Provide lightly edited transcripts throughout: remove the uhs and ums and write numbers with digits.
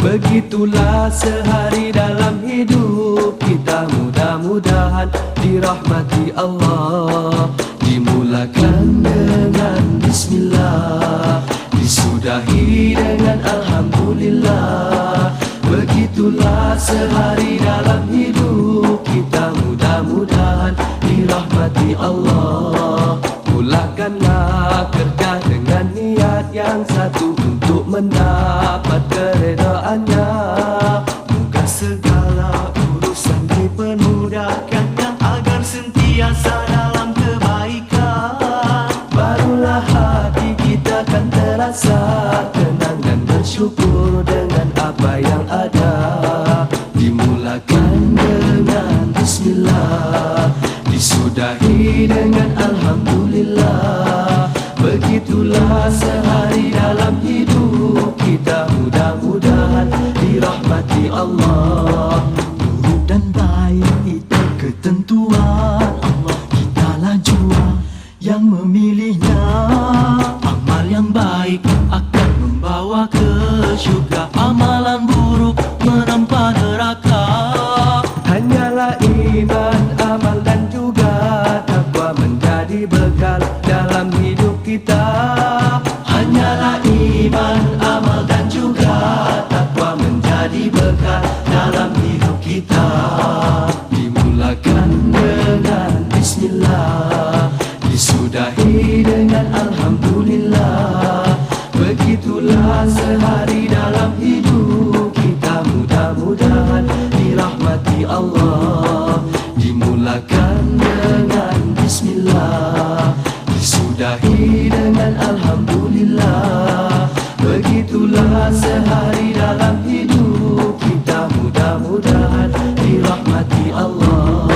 Begitulah sehari dalam hidup kita, mudah-mudahan dirahmati Allah. Dimulakan dengan bismillah, disudahi dengan alhamdulillah. Begitulah sehari dalam hidup kita, mudah-mudahan dirahmati Allah. Mulakanlah kerja dengan niat yang satu untuk mendapat keredaannya. Moga segala urusan dipermudahkannya agar sentiasa dalam kebaikan. Barulah hati kita akan terasa tenang dan bersyukur dengan apa yang ada. Dimulakan dengan bismillah, disudahi dengan alhamdulillah. Begitulah sehari dalam hidup kita, mudah-mudahan dirahmati Allah. Buruk dan baik itu ketentuan Allah, kitalah jua yang memilihnya. Amal yang baik akan membawa ke syurga, amalan buruk menempa neraka. Hanyalah iman, amal dan juga takwa menjadi bekal dalam hidup kita. Hanyalah iman, amal dan juga takwa menjadi bekal dalam hidup kita. Dimulakan dengan bismillah, disudahi dengan alhamdulillah. Begitulah sehari dalam hidup kita, mudah-mudahan dirahmati Allah. Dimulakan dengan bismillah, disudahi dengan alhamdulillah. Begitulah sehari dalam hidup kita, mudah-mudahan dirahmati Allah.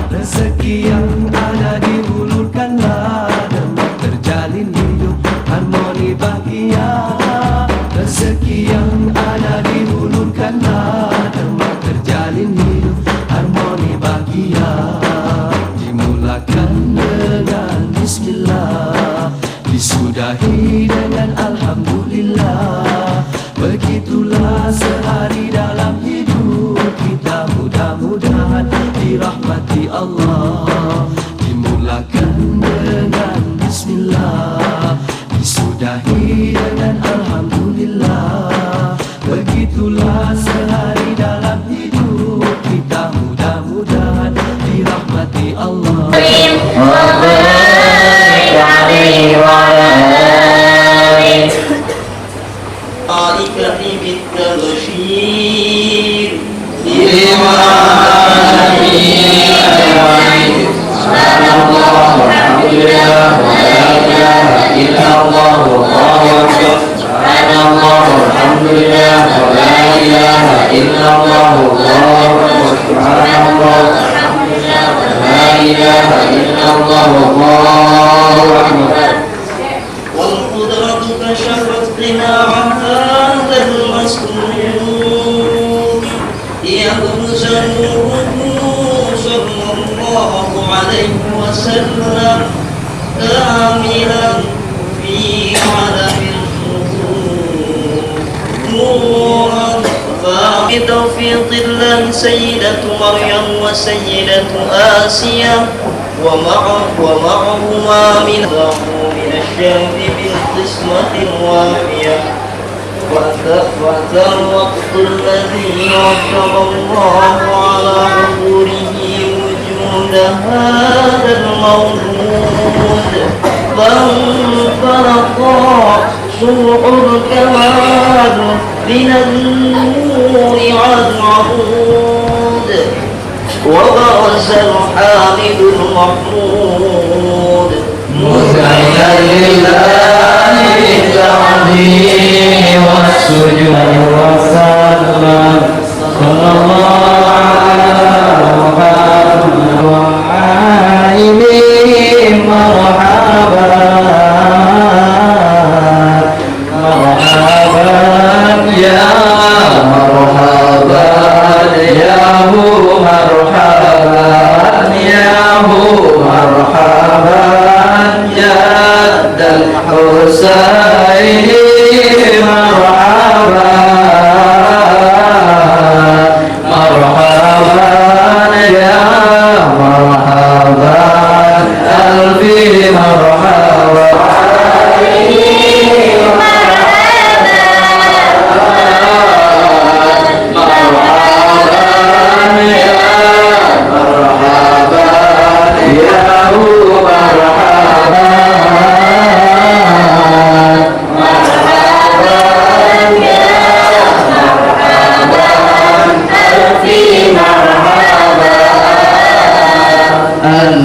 Rezeki yang ada diulurkanlah, dengan terjalin hidup harmoni bahagia. Rezeki yang ada diulurkanlah, dengan terjalin hidup harmoni bahagia. Dimulakan dengan bismillah, disudahi dengan alhamdulillah. Begitulah sehari dalam hidup kita, mudah-mudahan dirahmati Allah. Dimulakan dengan bismillah, disudahi dengan alhamdulillah. Begitulah sehari dalam hidup kita, mudah-mudahan dirahmati Allah. والقدرة كشفت قناع هذا المسلوب يبرز نوره صلى الله عليه وسلم كاملا في عالم الخلود نورا بتوفيق الله سيدة مريم وسيدة آسيا ومعهما من الشرف بالقسمة الوافية. وأتى الوقت الذي رتب الله على ظهوره وجود هذا المولود، فانفرق سوء الكمال من النور على العمود، وبرز الحامد المحمود مسعدا لله بالتعظيم والسجود والسلام صلى الله على محمد وآله مرحبا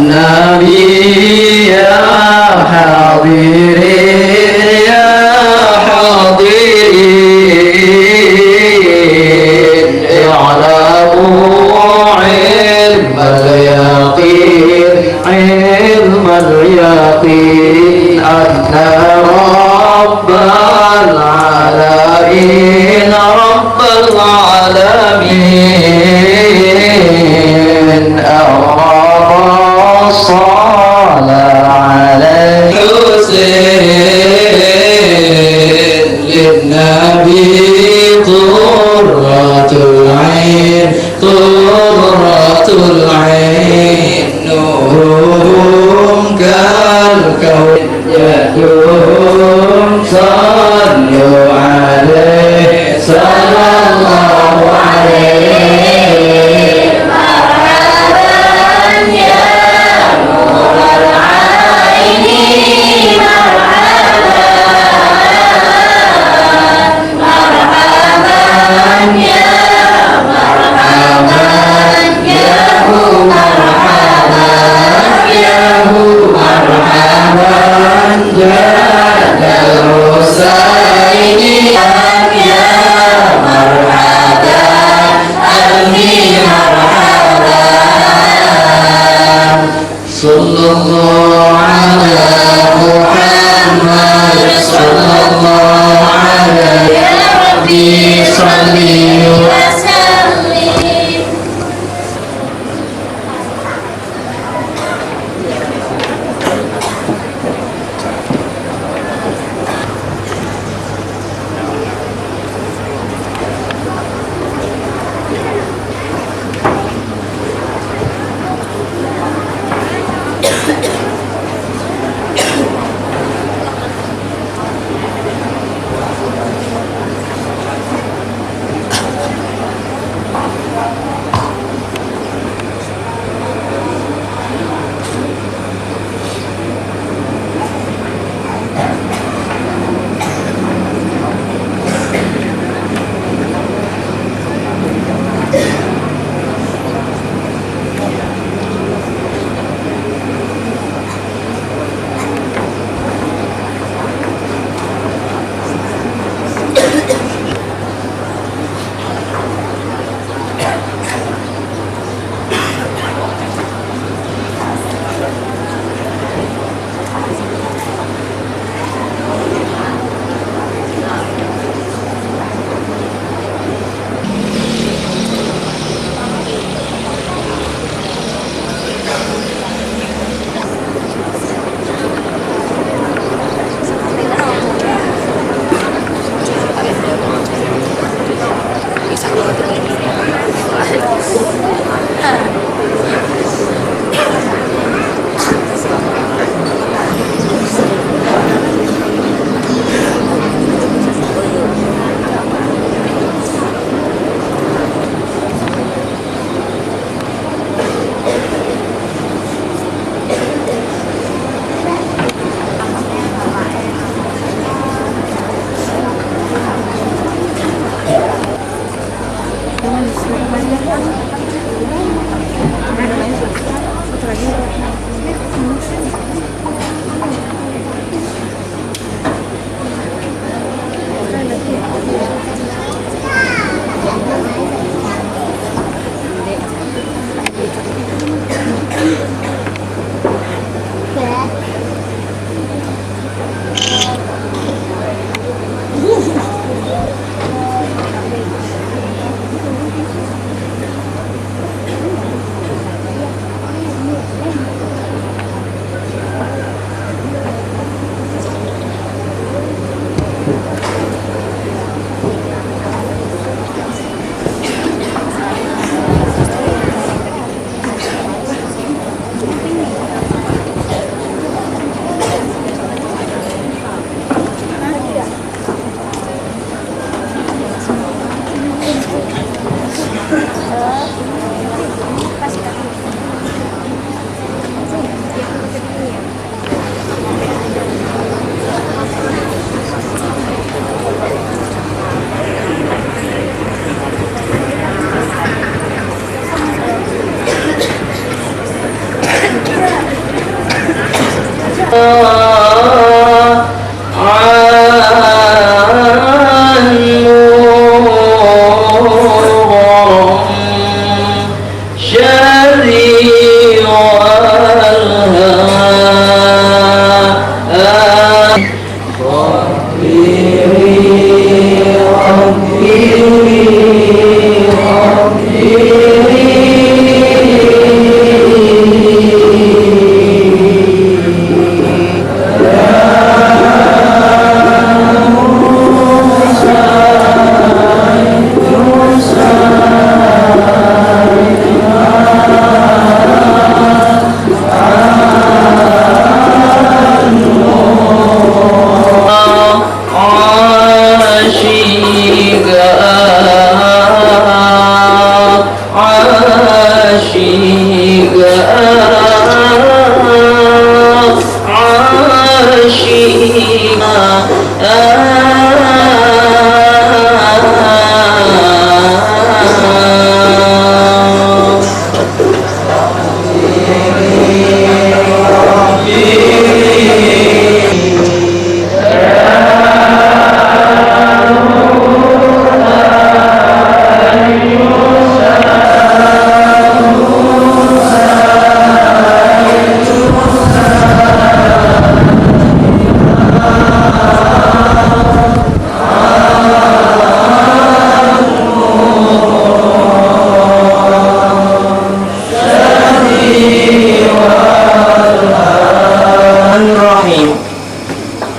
النبي يا حاضرين يا حاضرين اعلموا علم اليقين علم اليقين أن رب العالمين رب العالمين أراد الصلاة عليه حسين للنبي قرة العين قرة العين نورهم كالكون يهدون صلوا عليه صلى الله عليه مرحبا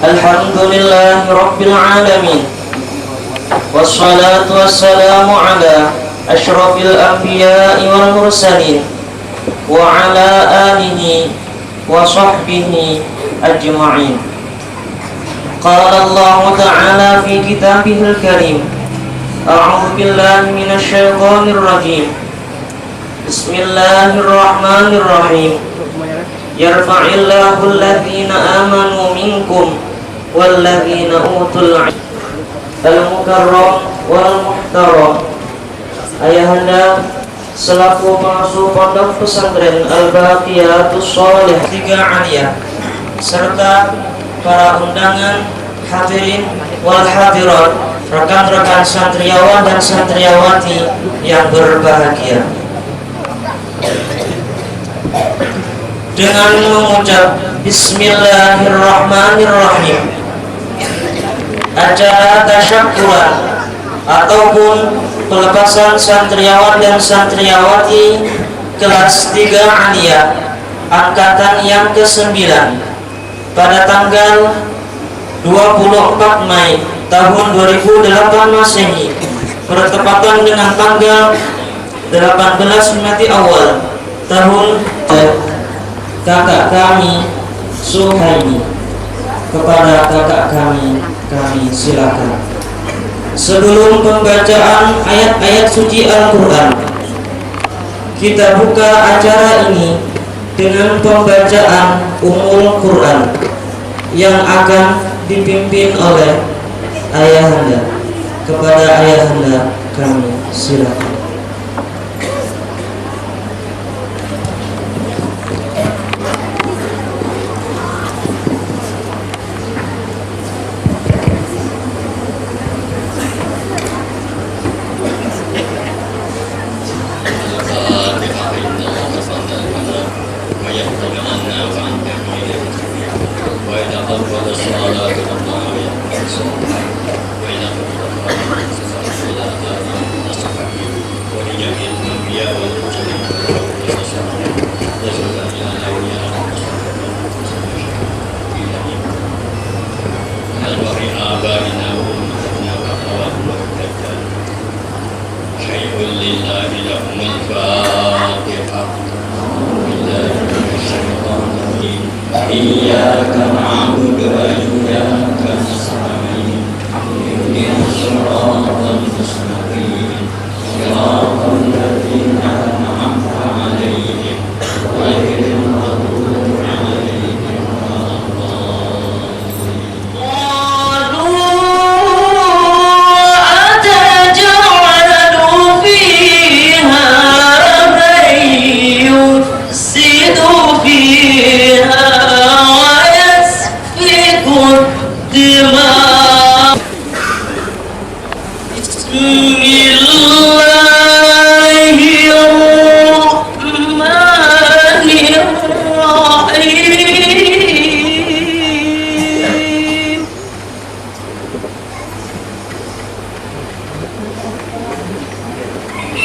Alhamdulillahi Rabbil Alamin. Wassalatu wassalamu ala ashrafil anbiya'i wal mursalin wa ala alihi wa sahbihi ajma'in. Qala Allah ta'ala fi kitabihil karim. A'udzu billahi minasy syaithanir rajim. Bismillahirrahmanirrahim. Yarfa'illahu alladhina amanu minkum walladzina utul al-mukarram wal muhtaram. Ayahanda selaku pengasuh pondok pesantren Al-Baqiyatus Shalih 3 Aliyah serta para undangan hadirin wal hadirat, rekan-rekan santriawan dan santriawati yang berbahagia, dengan mengucap Bismillahirrahmanirrahim, acara tasyakuran ataupun pelepasan santriawan dan santriawati kelas 3 Aliyah angkatan yang ke-9 pada tanggal 24 Mei tahun 2008 Masehi bertepatan dengan tanggal 18 Mei awal tahun kakak kami Suhaimi. Kepada kakak kami silakan. Sebelum pembacaan ayat-ayat suci Al-Quran, kita buka acara ini dengan pembacaan Ummul Quran yang akan dipimpin oleh ayahanda. Kepada ayahanda kami silakan.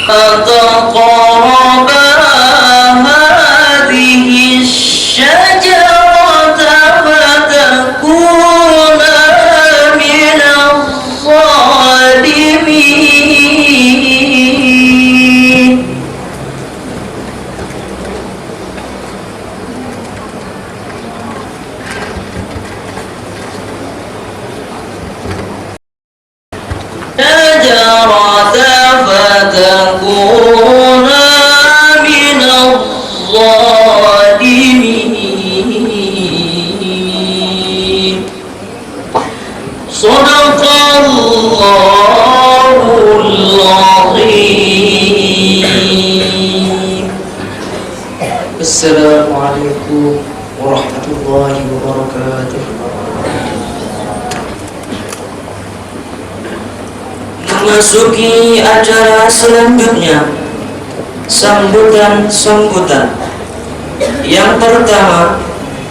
تقربا هذه الشجرة فتكونا من الظالمين شجرة فتكونا من الظالمين صدق الله العظيم. السلام عليكم ورحمة الله وبركاته. Memasuki acara selanjutnya, sambutan-sambutan. Yang pertama,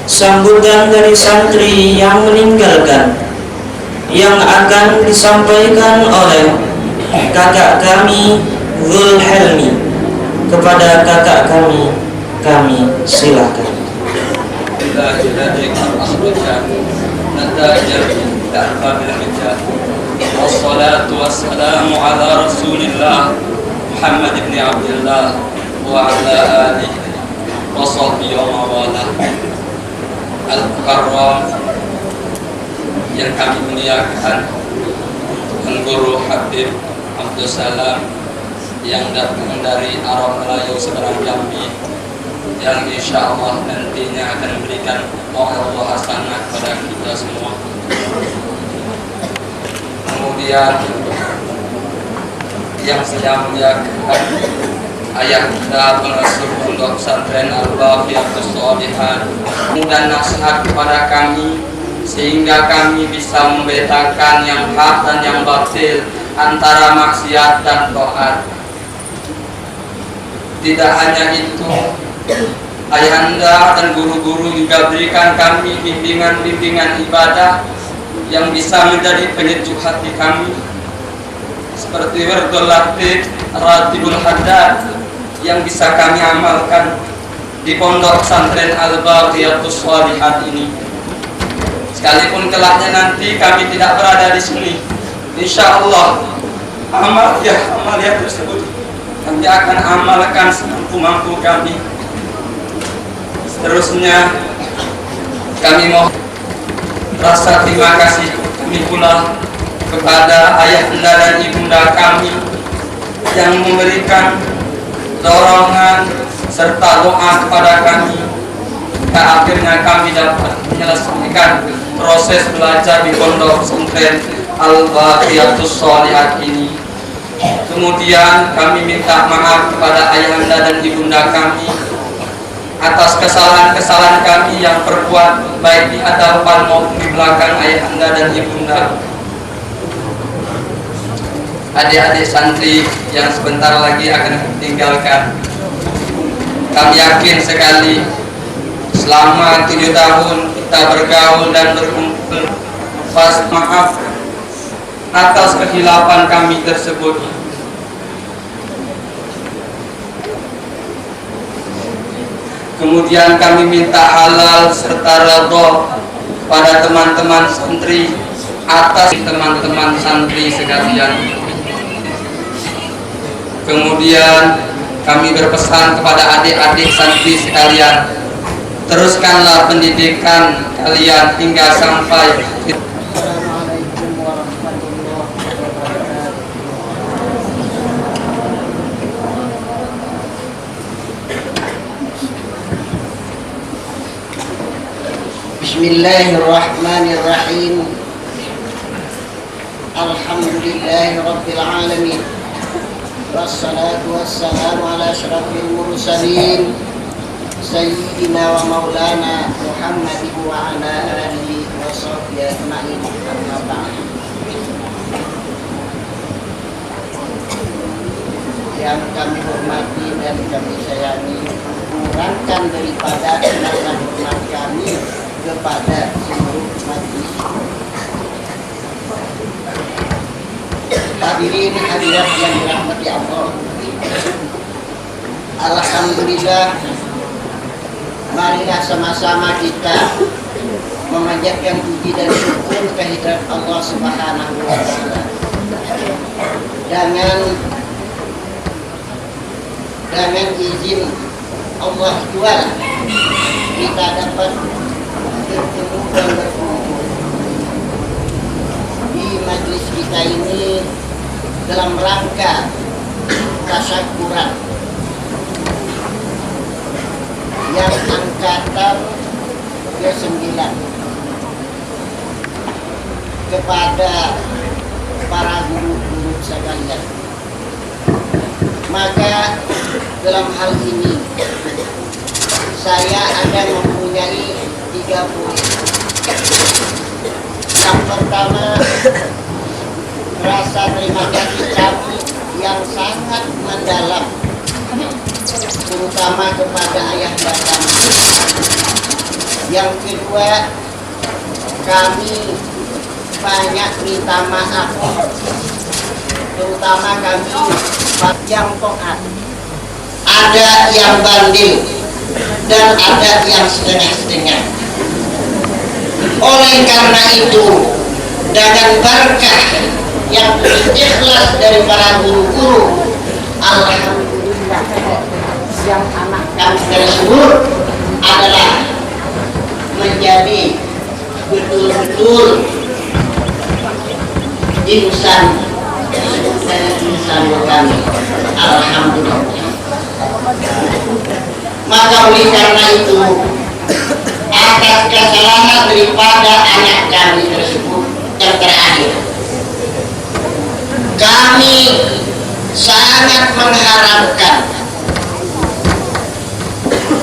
sambutan dari santri yang meninggalkan, yang akan disampaikan oleh kakak kami Zul Helmi. Kepada kakak kami silakan. والصلاة والسلام على رسول الله محمد بن عبد الله وعلى آله وصحبه ومن والاه. Al-Mukarram yang kami muliakan, Guru Habib Abdul Salam yang datang dari Arab Melayu Seberang Jambi, yang insya Allah nantinya akan memberikan Allah hasanah kepada kita semua. Kemudian yang saya muliakan ayahanda pengasuh pondok pesantren Al-Baqiyatus Shalihat dan nasihat kepada kami sehingga kami bisa membedakan yang hak dan yang batil, antara maksiat dan taat. Tidak hanya itu, ayahanda dan guru-guru juga berikan kami bimbingan-bimbingan ibadah yang bisa menjadi penyejuk hati kami, seperti Wirdul Latif, Ratibul Haddad, yang bisa kami amalkan di pondok pesantren Al-Baqiyatus Shalihat ini. Sekalipun kelaknya nanti kami tidak berada di sini, insya Allah amalia tersebut kami akan amalkan semampu kami. Seterusnya kami mohon rasa terima kasih kami pula kepada ayahanda dan ibunda kami yang memberikan dorongan serta doa kepada kami, hingga akhirnya kami dapat menyelesaikan proses belajar di pondok pesantren Al-Baqiyatus Shalihat ini. Kemudian kami minta maaf kepada ayahanda dan ibunda kami atas kesalahan-kesalahan kami yang perbuat baik di hadapan maupun di belakang ayahanda dan ibunda. Adik-adik santri yang sebentar lagi akan ditinggalkan, kami yakin sekali selama 7 tahun kita bergaul dan berkumpul, pas maaf atas kehilapan kami tersebut. Kemudian kami minta halal serta redha pada teman-teman santri atas teman-teman santri sekalian. Kemudian kami berpesan kepada adik-adik santri sekalian, teruskanlah pendidikan kalian hingga sampai. Assalamualaikum warahmatullahi wabarakatuh. Bismillahirrahmanirrahim. Alhamdulillahi rabbil alamin. Wassalatu wassalamu ala asyrafil mursalin Sayyidina wa maulana Muhammadin wa ala alihi wa sahbihi ajma'in. Amma ba'd. Yang kami hormati dan kami sayangi, kurangkan daripada rasa hormat kami kepada seluruh majlis. Hadirin hadirat yang dirahmati Allah, Alhamdulillah, marilah sama-sama kita memanjatkan puji dan syukur kehadirat Allah Subhanahu wa Ta'ala. Dengan izin Allah Tuhan, kita dapat bertemu dan berkumpul di majelis kita ini dalam rangka tasyakuran yang angkatan ke-9 kepada para guru-guru sekalian. Maka dalam hal ini saya ada mempunyai 3 poin. Yang pertama, rasa terima kasih kami yang sangat mendalam, terutama kepada ayahanda kami. Yang kedua, kami banyak minta maaf, terutama kami yang taat. Ada yang banding dan ada yang setengah-setengah. Oleh karena itu, dengan berkah yang ikhlas dari para guru-guru, alhamdulillah, yang anak kami tersebut adalah menjadi betul-betul insan dari insan kami. Alhamdulillah. Maka oleh karena itu, atas kesalahan daripada anak kami tersebut yang terakhir, kami sangat mengharapkan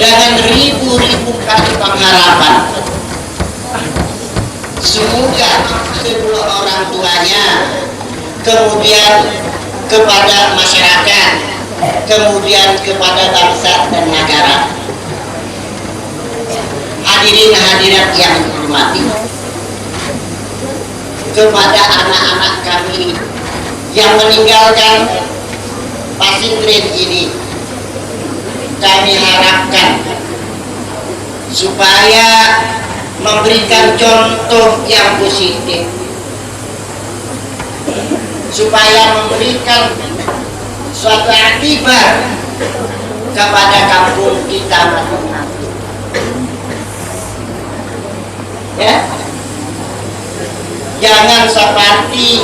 dengan ribu-ribu kali pengharapan, semoga kedua orang tuanya, kemudian kepada masyarakat, kemudian kepada bangsa dan negara. Hadirin hadirat yang dihormati, kepada anak-anak kami yang meninggalkan pesantren ini, kami harapkan supaya memberikan contoh yang positif, supaya memberikan suatu akibat kepada kampung kita masing-masing. Ya, jangan seperti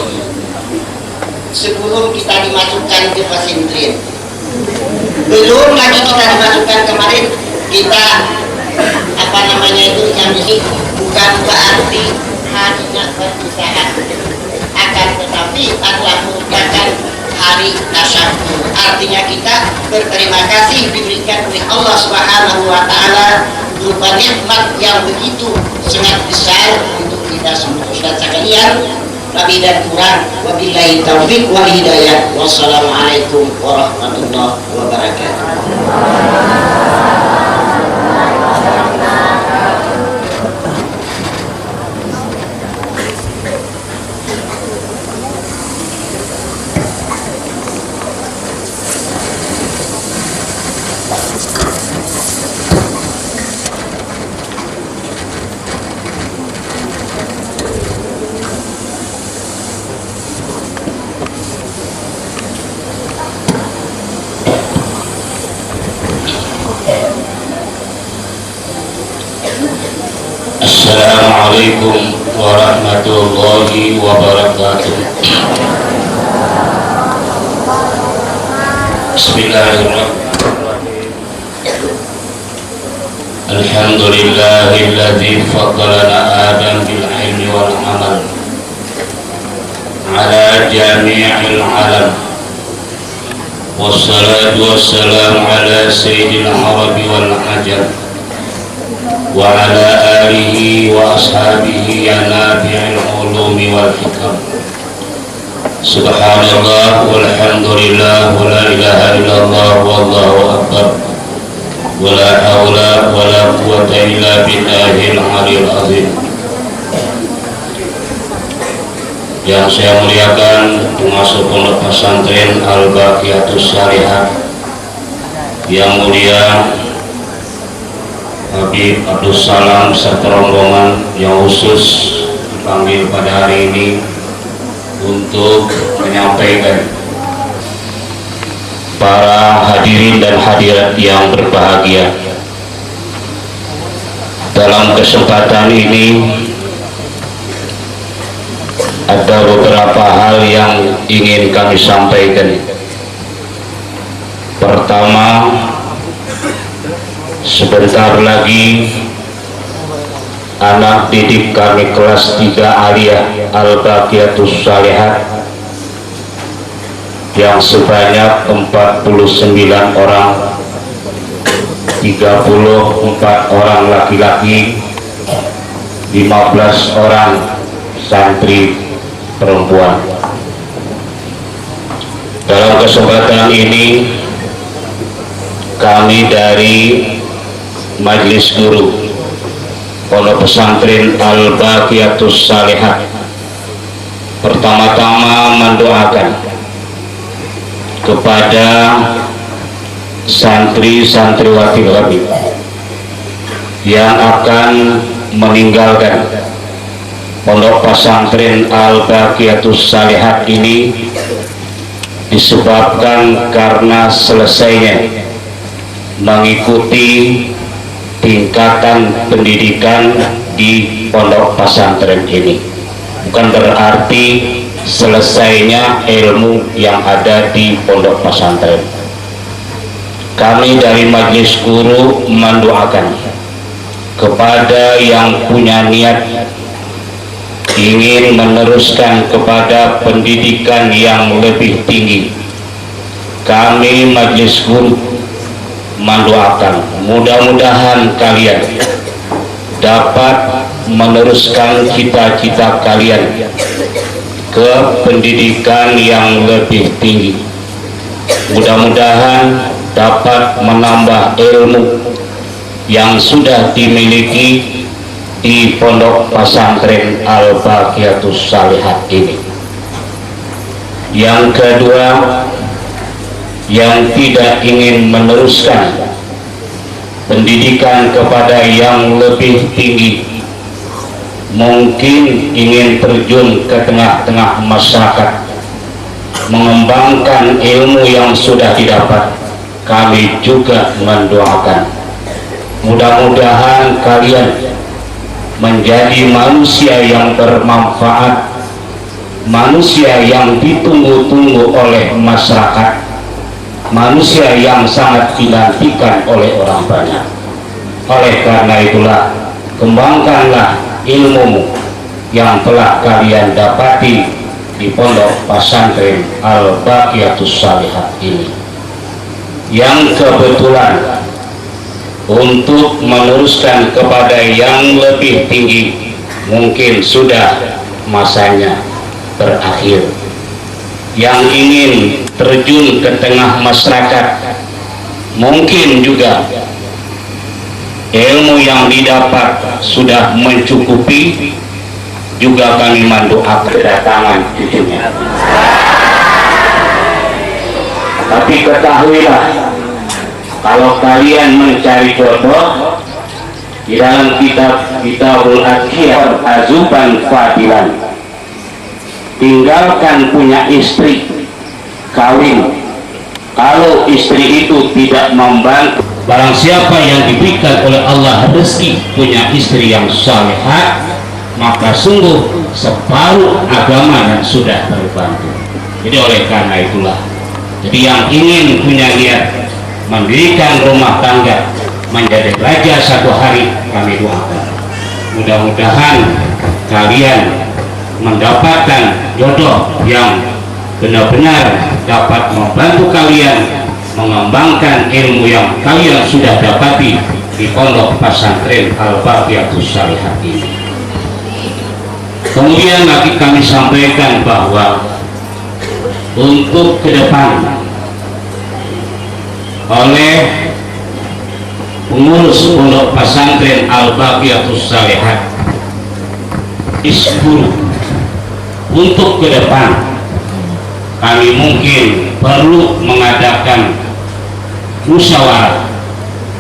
sebelum kita dimasukkan ke pesantren, belum lagi kita dimasukkan kemarin, kita yang ini bukan berarti hanya perpisahan, akan tetapi adalah merupakan hari tasyakur. Artinya kita berterima kasih diberikan oleh Allah Subhanahu wa Ta'ala berupa nikmat yang begitu sangat besar untuk kita semua. Ustaz sekalian, lebih dan kurang, wabillahi taufiq wal hidayah. Wassalamualaikum warahmatullahi wabarakatuh. Assalamualaikum warahmatullahi wabarakatuh. Bismillahirrahmanirrahim. Alhamdulillahilladzi faddalana Adam bil ilmi wal amal ala jami'il alam. Wassalatu wassalamu ala sayyidil arabi wal ajam wa ala alihi wa ashabihi ya nafi'il ulumi wal hikam. Subhanallah walhamdulillah wa la ilaha illallah wallahu akbar wa la hawla wa la quwwata illa billahil aliyyil azim. yang saya muliakan pengasuh pondok pesantren Al-Baqiyatus Shalihat, yang mulia Habib Abdul Salam serta rombongan yang khusus dipanggil pada hari ini untuk menyampaikan, para hadirin dan hadirat yang berbahagia, dalam kesempatan ini ada beberapa hal yang ingin kami sampaikan. Pertama, sebentar lagi anak didik kami kelas 3 Aliyah Al-Baqiyatus Shalihat yang sebanyak 49 orang, 34 orang laki-laki, 15 orang santri perempuan. Dalam kesempatan ini kami dari Majelis Guru Pondok Pesantren Al-Baqiyatus Shalihat pertama-tama mendoakan kepada santri-santriwati Habib yang akan meninggalkan Pondok Pesantren Al-Baqiyatus Shalihat ini disebabkan karena selesainya mengikuti tingkatan pendidikan di pondok pesantren ini. Bukan berarti selesainya ilmu yang ada di pondok pesantren. Kami dari Majelis Guru mendoakan kepada yang punya niat ingin meneruskan kepada pendidikan yang lebih tinggi. Kami Majelis Guru mendoakan mudah-mudahan kalian dapat meneruskan cita-cita kalian ke pendidikan yang lebih tinggi. Mudah-mudahan dapat menambah ilmu yang sudah dimiliki di Pondok Pesantren Al-Baqiyatus Shalihat ini. Yang kedua, yang tidak ingin meneruskan pendidikan kepada yang lebih tinggi, mungkin ingin terjun ke tengah-tengah masyarakat, mengembangkan ilmu yang sudah didapat, kami juga mendoakan mudah-mudahan kalian menjadi manusia yang bermanfaat, manusia yang ditunggu-tunggu oleh masyarakat, manusia yang sangat dinantikan oleh orang banyak. Oleh karena itulah, kembangkanlah ilmu yang telah kalian dapati di Pondok Pesantren Al-Baqiyatus Shalihat ini, yang kebetulan untuk meneruskan kepada yang lebih tinggi mungkin sudah masanya berakhir. Yang ingin terjun ke tengah masyarakat, mungkin juga ilmu yang didapat sudah mencukupi, juga kami mendoakan kedatangan cucunya. Tapi ketahuilah, kalau kalian mencari jodoh, di dalam Kitabul Adhiyah Azuban Fadilan, tinggalkan punya istri, kawin. Kalau istri itu tidak membantu, barang siapa yang diberikan oleh Allah rezeki punya istri yang salihah, maka sungguh separuh agama yang sudah terbantu. Jadi oleh karena itulah, jadi yang ingin punya niat mendirikan rumah tangga, menjadi raja satu hari, kami doakan mudah-mudahan kalian mendapatkan jodoh yang benar-benar dapat membantu kalian mengembangkan ilmu yang kalian sudah dapati di Pondok Pesantren Al-Baqiyatus Shalihat ini. Kemudian lagi kami sampaikan bahwa untuk ke depan oleh pengurus Pondok Pesantren Al-Baqiyatus Shalihat, Isguru untuk ke depan kami mungkin perlu mengadakan musyawarah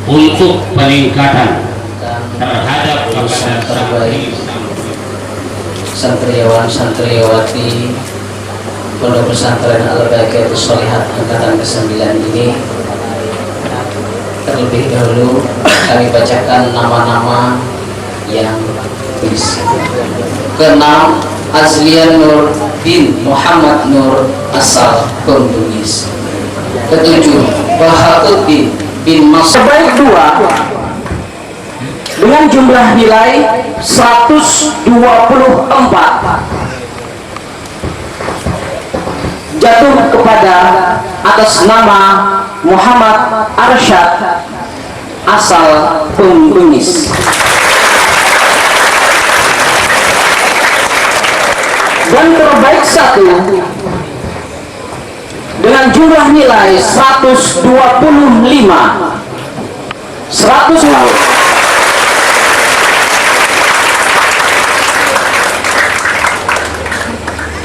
untuk peningkatan terhadap urusan terbaik santriwan santriwati Pondok Pesantren Al-Baqiyah Sholihat angkatan ke-9 ini. Terlebih dahulu kami bacakan nama-nama yang tulis. Keenam, Azlian Nur bin Muhammad Nur asal Bengkunis. Ketujuh, Baharuddin bin Mas. Terbaik 2 dengan jumlah nilai 124 jatuh kepada atas nama Muhammad Arsyad asal Bengkunis. Dan terbaik 1 dengan jumlah nilai 125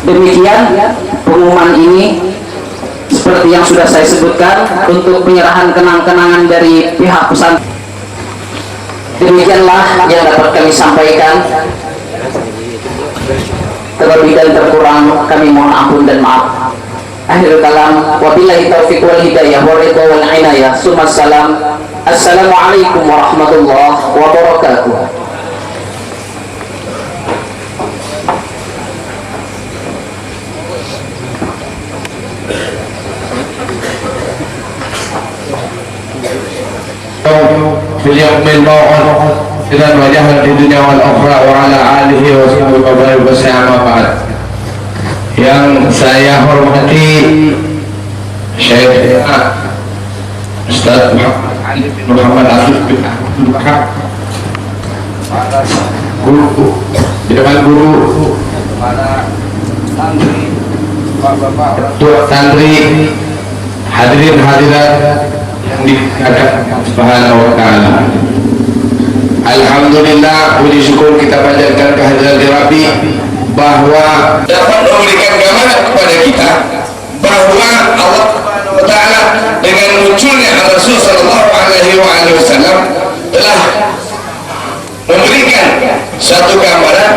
Demikian pengumuman ini seperti yang sudah saya sebutkan untuk penyerahan kenang-kenangan dari pihak pesantren. Demikianlah yang dapat kami sampaikan. Terlebih dan terkurang kami mohon ampun dan maaf. Akhirul kalam, wabillahi taufiq wal hidayah wal ridha wal inayah. Salam. Assalamualaikum warahmatullahi wabarakatuh. في اليوم الموعود إلى الوجه في الدنيا والأخرى وعلى آله وصحبه وسلم أما بعد. Yang saya hormati Syekh Ustaz Muhammad Afif bin Abdul Wahab, guru, dewan guru, para santri, ketua santri, hadirin hadirat yang dikatakan Subhanahu wa ta'ala. Alhamdulillah, puji syukur kita panjatkan kehadiran Rabbi bahwa dapat memberikan gambaran kepada kita bahwa Allah Subhanahu wa ta'ala dengan munculnya Rasul sallallahu alaihi wasallam telah memberikan satu gambaran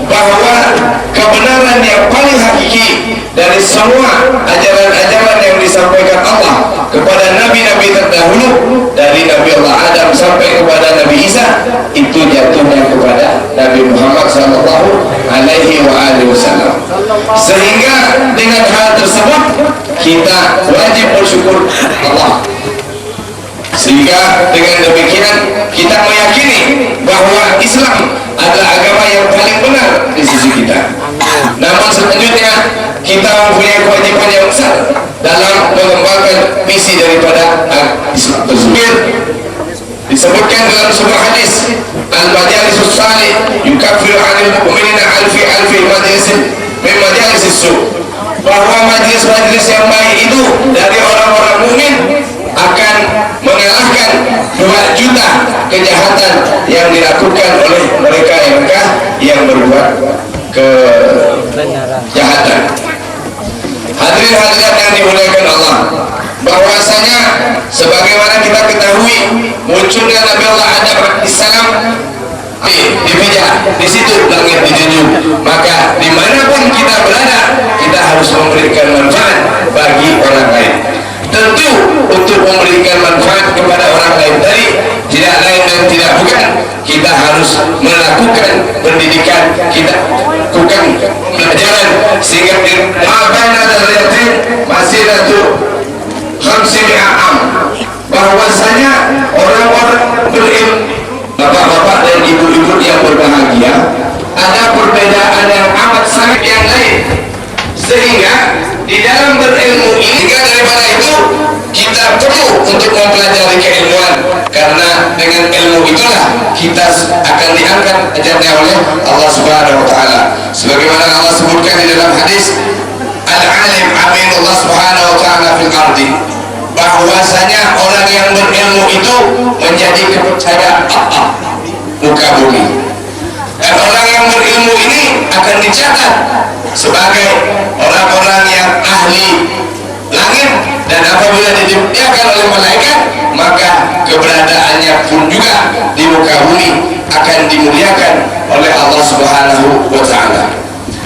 bahwa kebenaran yang paling hakiki dari semua ajaran-ajaran yang disampaikan Allah kepada nabi-nabi terdahulu dari Nabi Allah Adam sampai kepada Nabi Isa itu jatuhnya kepada Nabi Muhammad sallallahu alaihi wasallam. Sehingga dengan hal tersebut kita wajib bersyukur Allah. Sehingga dengan demikian kita meyakini bahwa Islam adalah agama yang paling benar di sisi kita. Namun selanjutnya kita mempunyai kewajiban yang besar dalam mengembangkan misi daripada Islam tersebut. Disebutkan dalam sebuah hadis, al-majalisus salih yukaffiru 'anil mu'minina alfi majlisin min majalisis su', bahwa majlis-majlis yang baik itu dari orang-orang mukmin akan mengalahkan 2 juta kejahatan yang dilakukan oleh mereka yang berbuat kejahatan. Hadirin hadirat yang dimuliakan Allah, bahwasanya sebagaimana kita ketahui munculnya Nabi Allah Adam alaihissalam dipijak, di situ langit dijunjung. Maka dimanapun kita berada, kita harus memberikan manfaat bagi orang lain. Tentu untuk memberikan manfaat kepada orang lain tadi tidak lain dan tidak bukan kita harus melakukan pendidikan, kita lakukan pelajaran sehingga makanya dari masih ada 500 am bahwasanya orang-orang berilmu, bapak-bapak dan ibu-ibu yang berbahagia, ada perbedaan yang amat sangat yang lain, sehingga di dalam berilmu ini, sehingga daripada itu kita perlu untuk mempelajari keilmuan, karena dengan ilmu itulah kita akan diangkat ajarnya oleh Allah Subhanahu wa ta'ala. Sebagaimana Allah sebutkan di dalam hadis, al-alim aminullah Subhanahu wa ta'ala fil ardi, bahwasanya orang yang berilmu itu menjadi kepercayaan Allah muka bumi, dan orang yang berilmu ini akan akan dicatat sebagai orang-orang yang ahli langit, dan apabila dimuliakan oleh malaikat maka keberadaannya pun juga di muka bumi akan dimuliakan oleh Allah Subhanahu wa Ta'ala.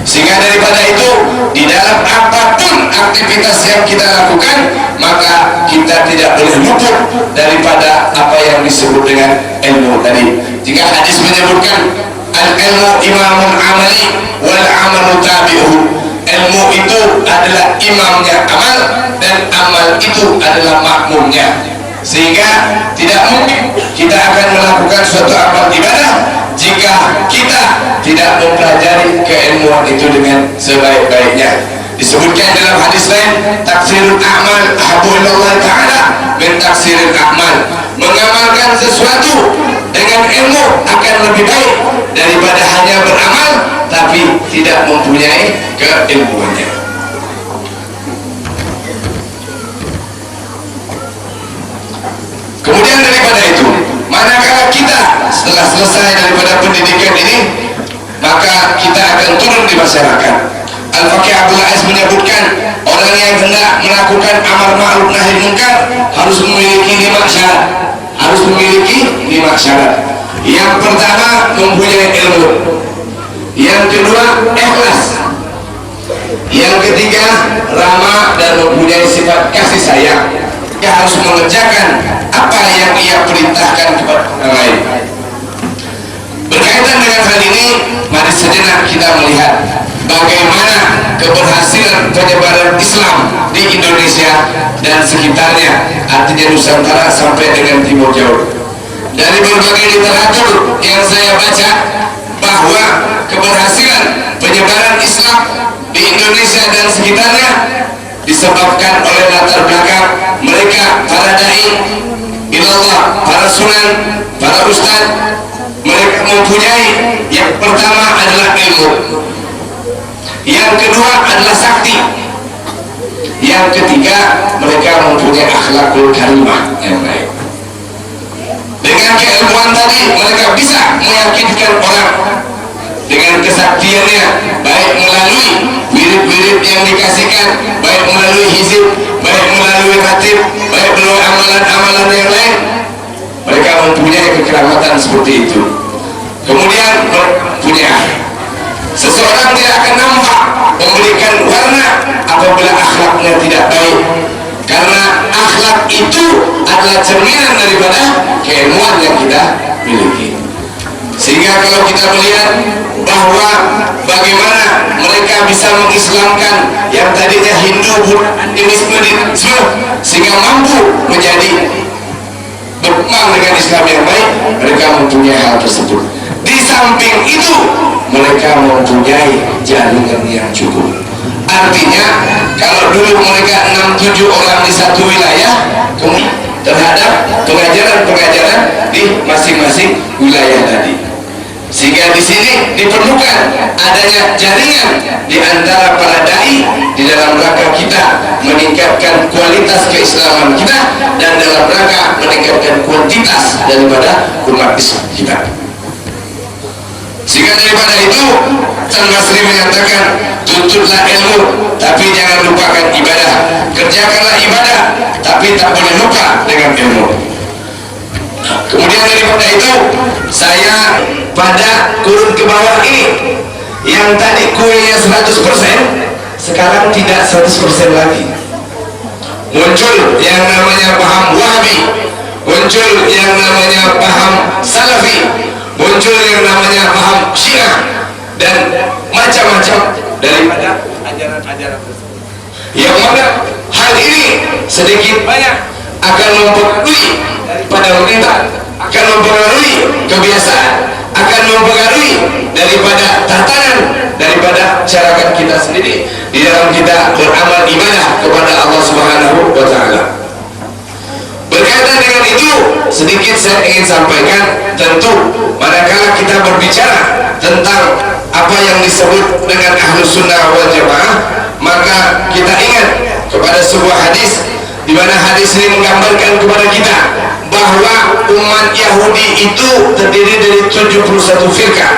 Sehingga daripada itu, di dalam apapun aktivitas yang kita lakukan, maka kita tidak boleh luput daripada apa yang disebut dengan ilmu tadi. Jika hadis menyebutkan al-ilmu imamun amali wal amalu tabi'uhu, ilmu itu adalah imamnya amal dan amal itu adalah makmumnya. Sehingga tidak mungkin kita akan melakukan suatu amal ibadah jika kita tidak mempelajari keilmuan itu dengan sebaik-baiknya. Disebutkan dalam hadis lain, taksirul a'mal ahabbu ilallah ta'ala min taksiril a'mal. Mengamalkan sesuatu dengan ilmu akan lebih baik daripada hanya beramal tapi tidak mempunyai keilmuannya. Kemudian daripada itu, manakala kita setelah selesai daripada pendidikan ini, maka kita akan turun di masyarakat. Al-Faqih Abdul Aziz menyebutkan, orang yang hendak melakukan amar ma'ruf nahi munkar harus memiliki 5 syarat. Harus memiliki 5 syarat. Yang pertama, mempunyai ilmu. Yang kedua, ikhlas. Yang ketiga, ramah dan mempunyai sifat kasih sayang. Dia harus mengerjakan apa yang ia perintahkan kepada orang lain. Berkaitan dengan hal ini, mari sejenak kita melihat bagaimana keberhasilan penyebaran Islam di Indonesia dan sekitarnya, artinya Nusantara sampai dengan Timur Jauh. Dari berbagai literatur yang saya baca, bahwa keberhasilan penyebaran Islam di Indonesia dan sekitarnya disebabkan oleh latar belakang mereka, para dai ilallah, para sunan, para ustaz. Mereka mempunyai, yang pertama adalah ilmu, yang kedua adalah sakti, yang ketiga mereka mempunyai akhlakul karimah yang baik. Dengan keilmuan tadi mereka bisa meyakinkan orang. Dengan kesaktiannya, baik melalui wirid-wirid yang dikasihkan, baik melalui hizib, baik melalui khatib, baik melalui amalan-amalan yang lain, mereka mempunyai kekeramatan seperti itu. Kemudian mempunyai, seseorang tidak akan nampak memberikan warna apabila akhlaknya tidak baik, karena akhlak itu adalah cerminan daripada keilmuan yang kita miliki. Sehingga kalau kita melihat bahwa bagaimana mereka bisa mengislamkan yang tadinya Hindu, Buddha, animisme, sehingga mampu menjadi berkembang dengan Islam yang baik, mereka mempunyai hal tersebut. Di samping itu, mereka mempunyai jaringan yang cukup. Artinya, kalau dulu mereka 6-7 orang di satu wilayah, kemudian terhadap pengajaran-pengajaran di masing-masing wilayah tadi. Sehingga di sini diperlukan adanya jaringan di antara para dai di dalam rangka kita meningkatkan kualitas keislaman kita dan dalam rangka meningkatkan kuantitas daripada umat Islam kita. Sehingga daripada itu, Tan Basri menyatakan, tuntutlah ilmu tapi jangan lupakan ibadah, kerjakanlah ibadah tapi tak boleh lupa dengan ilmu. Kemudian daripada itu, saya pada kurun ke bawah ini, yang tadi kuenya 100%, sekarang tidak 100% lagi. Muncul yang namanya paham Wahabi, muncul yang namanya paham Salafi, muncul yang namanya paham Syiah, dan macam-macam daripada ajaran-ajaran tersebut. Yang mana hal ini sedikit banyak akan mempengaruhi pada pemerintah, akan mempengaruhi kebiasaan, akan mempengaruhi daripada tatanan daripada masyarakat kita sendiri di dalam kita beramal ibadah kepada Allah Subhanahu wa Ta'ala. Berkaitan dengan itu, sedikit saya ingin sampaikan. Tentu manakala kita berbicara tentang apa yang disebut dengan Ahlus Sunnah wal Jamaah, maka kita ingat kepada sebuah hadis, di mana hadis ini menggambarkan kepada kita bahwa umat Yahudi itu terdiri dari 71 firqah,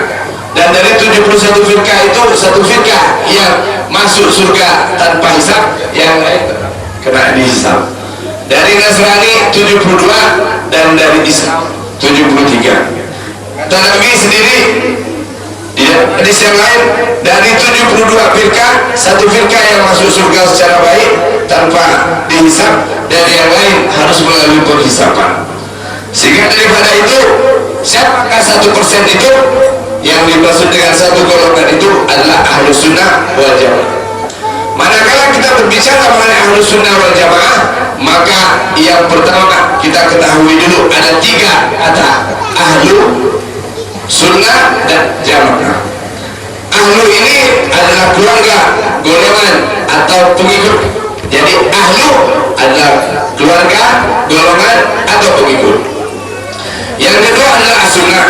dan dari 71 firqah itu satu firqah yang masuk surga tanpa hisab, yang lain kena dihisab. Dari Nasrani 72 dan dari Islam 73. Kata Nabi sendiri di hadis yang lain, dari 72 firqah satu firqah yang masuk surga secara baik tanpa dihisab, dan yang lain harus melalui penghisaban. Sehingga daripada itu, siapakah 1% itu? Yang dimaksud dengan satu golongan itu adalah Ahlus Sunnah wal Jamaah. Manakala kita berbicara mengenai Ahlus Sunnah wal Jamaah, maka yang pertama kita ketahui dulu ada 3 kata: Ahlu Sunnah dan Jamaah. Ahlu ini adalah keluarga, golongan atau pengikut. Jadi ahlu adalah keluarga, golongan atau pengikut. Yang kedua adalah as-sunnah.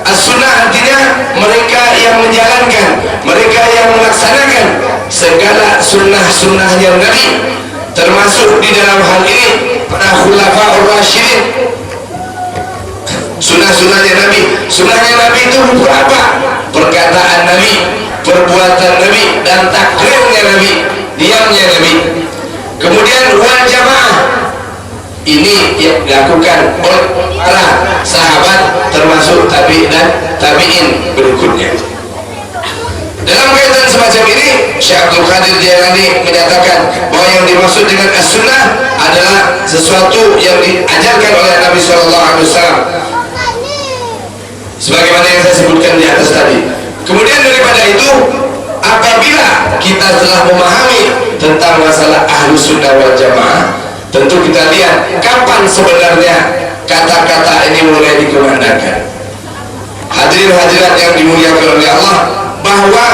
As-sunnah artinya mereka yang menjalankan, mereka yang melaksanakan segala sunnah-sunnahnya Nabi, termasuk di dalam hal ini para khulafaur rasyidin. Sunnah-sunnahnya Nabi. Sunnahnya Nabi itu beberapa: perkataan Nabi, perbuatan Nabi, dan takrirnya Nabi, diamnya Nabi. Kemudian wal jamaah, ini yang dilakukan oleh para sahabat termasuk tabi'in dan tabi'in berikutnya. Dalam kaitan semacam ini, Syekh Abdul Qadir Jailani menyatakan bahwa yang dimaksud dengan as-sunnah adalah sesuatu yang diajarkan oleh Nabi SAW, sebagaimana yang saya sebutkan di atas tadi. Kemudian daripada itu, apabila kita telah memahami tentang masalah Ahlus Sunnah wal Jamaah, tentu kita lihat kapan sebenarnya kata-kata ini mulai dikemanakan. Hadirin hadirat yang dimuliakan oleh Allah, bahwa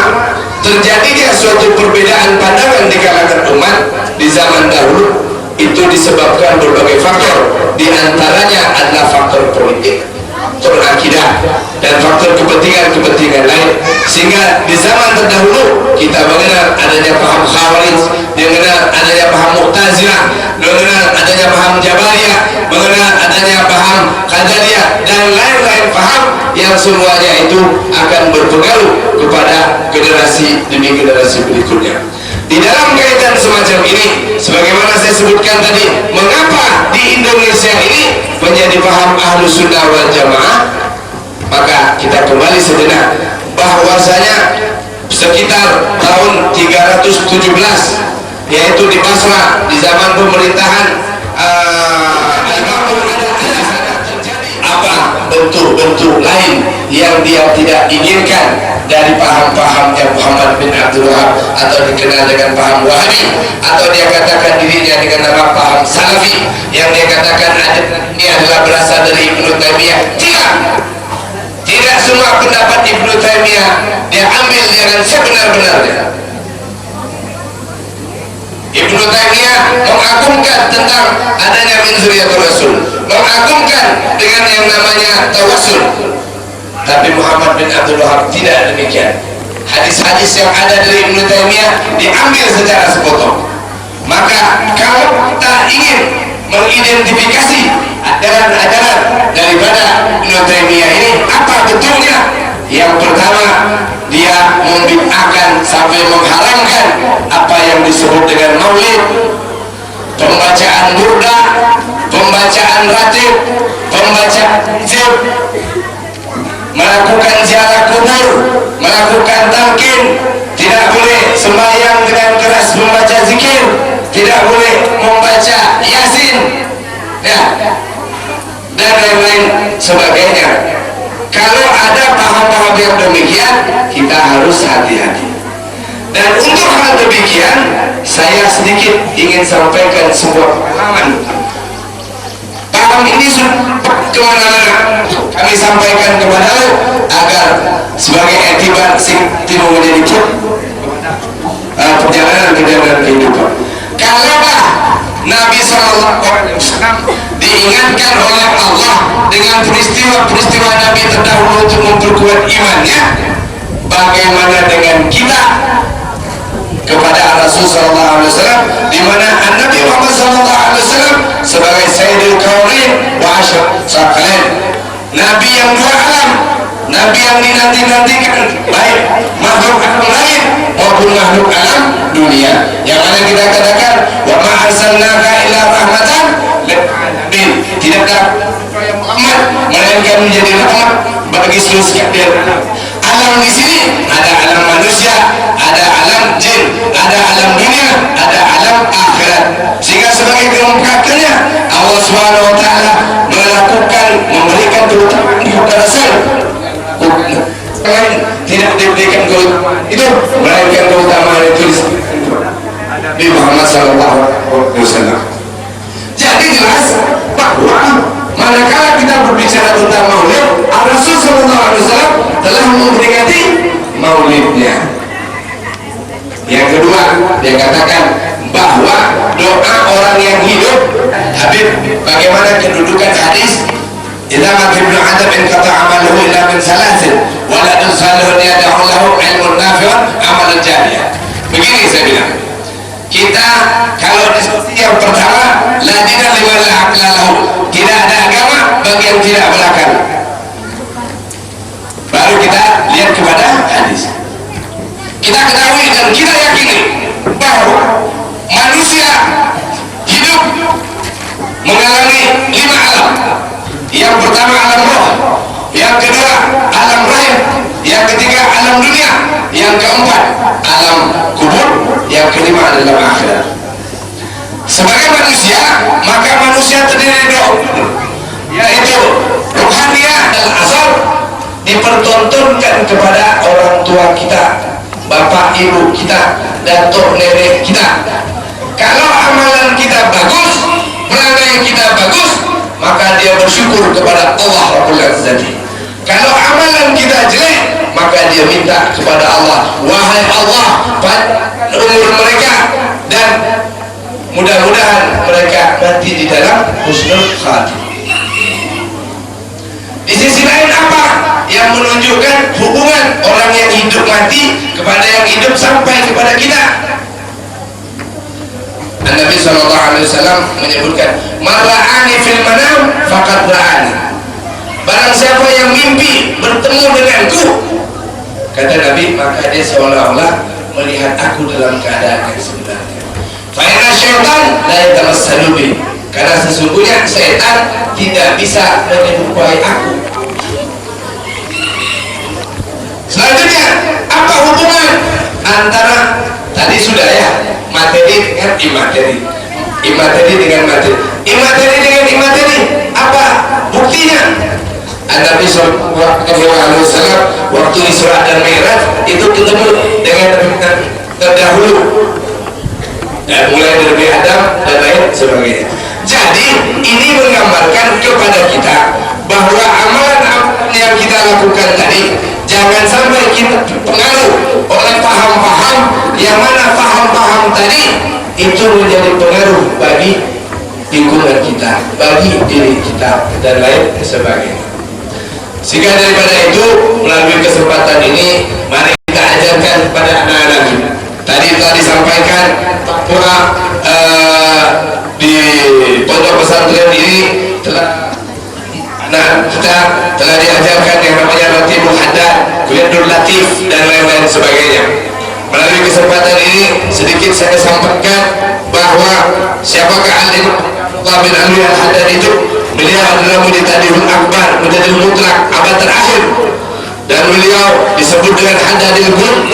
terjadinya suatu perbedaan pandangan di kalangan umat di zaman dahulu itu disebabkan berbagai faktor. Di antaranya adalah faktor politik, faktor akidah, dan faktor kepentingan-kepentingan lain. Sehingga di zaman terdahulu kita mengenal adanya paham Khawarij, mengenal adanya paham Mu'tazilah, mengenal adanya paham Jabariyah, mengenal adanya paham Qadariyah, dan lain-lain paham yang semuanya itu akan berpengaruh kepada generasi demi generasi berikutnya. Di dalam kaitan semacam ini, sebagaimana saya sebutkan tadi, mengapa di Indonesia ini menjadi paham Ahlus Sunnah wal Jamaah, maka kita kembali sejenak bahwasanya sekitar tahun 317, yaitu di Basra, di zaman pemerintahan apa bentuk-bentuk lain yang dia tidak inginkan dari paham-pahamnya Muhammad bin Abdul Wahab, atau dikenal dengan paham Wahabi, atau dia katakan dirinya dengan nama paham Salafi, yang dia katakan ini adalah berasal dari Ibnu Taimiyah. Tidak semua pendapat Ibnu Taimiyah dia ambil dengan sebenar-benarnya. Ibnu Taimiyah mengagungkan tentang adanya min zuriyatul Rasul, mengagungkan dengan yang namanya tawassul. Tapi Muhammad bin Abdul Wahab tidak demikian. Hadis-hadis yang ada dari Ibnu Taimiyah diambil secara sepotong. Maka kalau kita ingin mengidentifikasi ajaran-ajaran daripada Ibnu Taimiyah ini apa betulnya, yang pertama, dia membid'ahkan sampai mengharamkan apa yang disebut dengan maulid, pembacaan burda, pembacaan ratib, pembacaan hizb, melakukan ziarah kubur, melakukan talqin, tidak boleh sembahyang dengan keras membaca zikir, tidak boleh membaca yasin, ya, dan lain-lain sebagainya. Kalau ada paham-paham yang demikian, kita harus hati-hati. Dan untuk hal demikian, saya sedikit ingin sampaikan sebuah pengalaman. Paham ini sudah kemana-mana kami sampaikan kepada lo, agar sebagai etibar tidak menjadi perjalanan kehidupan. Kalaulah Nabi SAW diingatkan oleh Allah dengan peristiwa-peristiwa Nabi terdahulu untuk memperkuat imannya, bagaimana dengan kita kepada Rasulullah SAW, di mana Nabi Muhammad SAW sebagai Sayyidul Kaunain wa Ashraf Sakalain, Nabi yang dua alam, Nabi yang dinanti-nantikan, baik makhluk alam lain maupun makhluk alam dunia, yang mana kita katakan wa ma arsalnaka illa rahmatan lil alamin, tidaklah Muhammad melainkan menjadi rahmat bagi seluruh sekalian alam. Di sini ada alam manusia, ada alam jin, ada alam dunia, ada alam akhirat, sehingga sebagai kelengkapannya Allah Subhanahu wa taala memberikan keutamaan kepada Rasul. Tidak diberikan keutamaan itu, melainkan keutamaan itu di Muhammad sallallahu alaihi wasallam. Jadi jelas bahwa manakala kita berbicara tentang maulid, Rasul sallallahu alaihi wasallam telah memperingati maulidnya. Yang kedua, dia katakan bahwa doa orang yang hidup, Habib, bagaimana kedudukan hadis idza mata ibnu adam in qata amaluhu illa min salasin waladun salihun yad'u lahu ilmun nafi'un amalan jariyah. Begini saya bilang, kita kalau diskusi yang pertama la dina liman la aqla lahu, tidak ada agama bagi yang tidak berakal. Baru kita lihat kepada hadis. Kita ketahui dan kita yakini bahwa manusia hidup mengalami 5 alam. Yang pertama alam roh, yang kedua alam rahim, yang ketiga alam dunia, yang keempat alam kubur, yang kelima adalah akhirat. Sebagai manusia, maka manusia terdiri dari 2, yaitu rohania dan asal, dipertontonkan kepada orang tua kita, bapak ibu kita, datuk nenek kita. Kalau amalan kita bagus, perangai kita bagus, maka dia bersyukur kepada Allah Rabbul Izzati. Kalau amalan kita jelek, maka dia minta kepada Allah, wahai Allah, panjangkan umur mereka dan mudah-mudahan mereka mati di dalam husnul khatimah. Di sisi lain apa yang menunjukkan hubungan orang yang hidup mati kepada yang hidup sampai kepada kita? Nabi SAW menyebutkan, marra'ani fil manam faqad ra'ani. Barang siapa yang mimpi bertemu denganku, kata Nabi, maka dia seolah-olah melihat aku dalam keadaan yang sebenarnya. Fa inna syaitan la yatamassalu bi, karena sesungguhnya setan tidak bisa menyerupai aku. Selanjutnya, apa hubungan antara tadi sudah ya, materi dengan imateri, imateri dengan materi, imateri dengan imateri, apa buktinya? Nabi sallallahu alaihi wasallam waktu Isra dan Mi'raj itu ketemu dengan terdahulu, dan mulai dari Adam dan lain sebagainya. Jadi ini menggambarkan kepada kita bahwa amalan-amalan yang kita lakukan tadi jangan sampai kita terpengaruh oleh paham-paham yang mana paham-paham tadi itu menjadi pengaruh bagi lingkungan kita, bagi diri kita dan lain sebagainya. Sehingga daripada itu, melalui kesempatan ini, mari kita ajarkan kepada anak-anak kita. Tadi telah disampaikan bahwa di pondok pesantren ini telah anak kita telah diajarkan yang namanya Ratibul Haddad, Kuliatul Latif dan lain-lain sebagainya. Melalui kesempatan ini sedikit saya sampaikan bahwa siapakah alim Abdullah bin Alwi Al-Haddad itu. Beliau adalah Mujtahidul Akbar, Mujtahidul Mutlak abad terakhir, dan beliau disebut dengan Haddadil Qulub,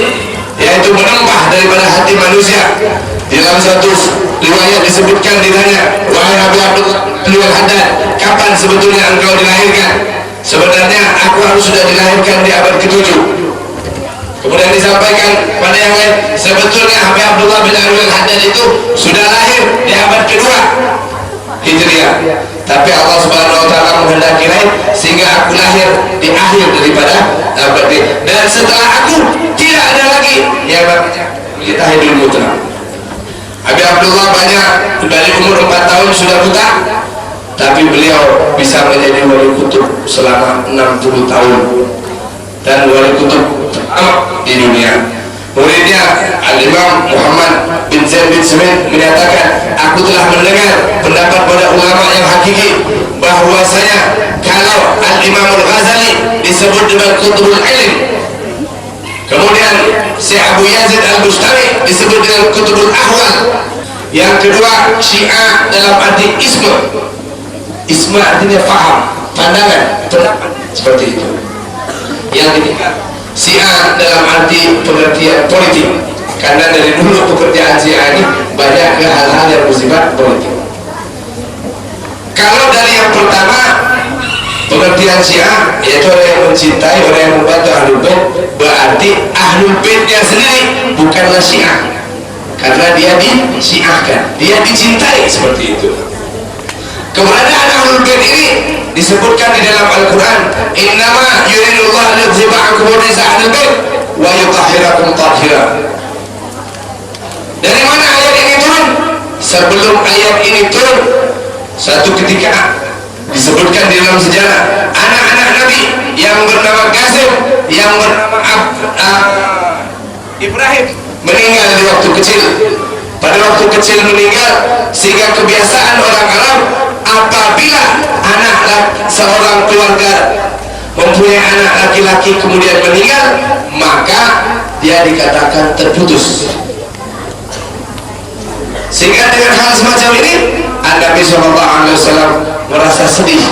yaitu menambah daripada hati manusia. Di dalam satu riwayat disebutkan, ditanya, wahai Habib Abdullah bin Haddad, kapan sebetulnya engkau dilahirkan? Sebenarnya aku harus sudah dilahirkan di abad ke-7. Kemudian disampaikan pada yang lain, sebetulnya Habib Abdullah bin Haddad itu sudah lahir di abad ke-2 Hijriah, tapi Allah Subhanahu wa taala menghendaki lain, sehingga aku lahir di akhir daripada abad ini. Dan setelah aku tidak ada lagi yang namanya Mujtahidul Mutlak. Habib Abdullah banyak dari umur 4 tahun sudah buta, tapi beliau bisa menjadi wali kutub selama 60 tahun dan wali kutub pertama di dunia. Muridnya Al-Imam Muhammad bin Zaid bin Smith menyatakan, aku telah mendengar pendapat pada ulama yang hakiki bahwasanya kalau Al-Imam Al-Ghazali disebut dengan Qutbul Ilm, kemudian Syekh Abu Yazid Al-Bustami disebut dengan Qutbul Ahwal. Yang kedua, Syiah dalam arti isma. Isma artinya faham, pandangan, pendapat, seperti itu. Yang ketiga, Syiah dalam arti pengertian politik, karena dari dulu pekerjaan Syiah ini banyak ke hal-hal yang bersifat politik. Kalau dari yang pertama, pengertian Syiah yaitu orang yang mencintai, orang yang membantu Ahlul Bait, berarti Ahlul Baitnya sendiri bukanlah Syiah, karena dia disyiahkan, dia dicintai, seperti itu. Keberadaan Ahlul Bait ini disebutkan di dalam Al-Quran, innama yuridullah liyudhiba ankum rijsa ahlul bait wa yutahhirakum tathira. Dari mana ayat ini turun? Sebelum ayat ini turun, satu ketika disebutkan di dalam sejarah, anak-anak Nabi yang bernama Qasim, yang bernama Ibrahim meninggal di waktu kecil. Pada waktu kecil meninggal, sehingga kebiasaan orang Arab apabila seorang keluarga mempunyai anak laki-laki kemudian meninggal, maka dia dikatakan terputus. Sehingga dengan hal semacam ini, Nabi SAW merasa sedih.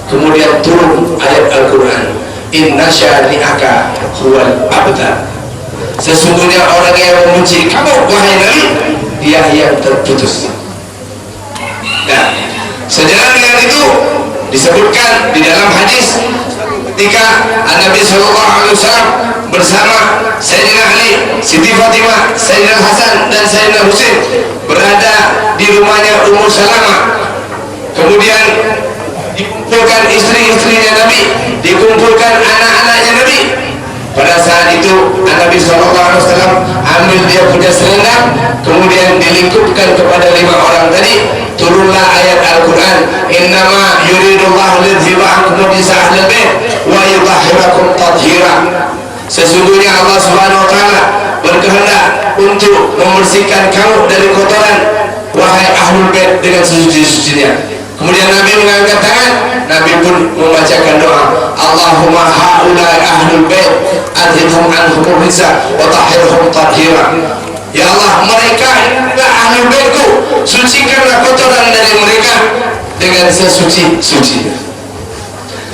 Kemudian turun ayat Al-Quran, inna syani'aka huwal abtar. Sesungguhnya orang yang membenci kamu, wahai Nabi, dia yang terputus. Nah, sejalan dengan itu disebutkan di dalam hadis ketika Nabi SAW bersama Sayyidina Ali, Siti Fatimah, Sayyidina Hasan dan Sayyidina Husain berada di rumahnya Ummu Salamah. Kemudian dikumpulkan istri-istrinya Nabi, dikumpulkan anak-anaknya Nabi. Pada saat itu Nabi SAW ambil dia punya selendang, kemudian dilingkupkan kepada 5 orang tadi. Turunlah ayat Al-Quran, innama yuridullah liyudhiba ankum rijsa ahlul bait wa yutahhirakum tathira. Sesungguhnya Allah Subhanahu wa taala berkehendak untuk membersihkan kamu dari kotoran, wahai ahlul bait, dengan sesuci-sucinya. Kemudian Nabi mengangkat tangan, Nabi pun membacakan doa, Allahumma haulai ahlul bait adhibhum anhum rijsa wa tahhirhum tathira. Ya Allah, mereka adalah ahlul baitku, sucikanlah kotoran dari mereka dengan sesuci-sucinya.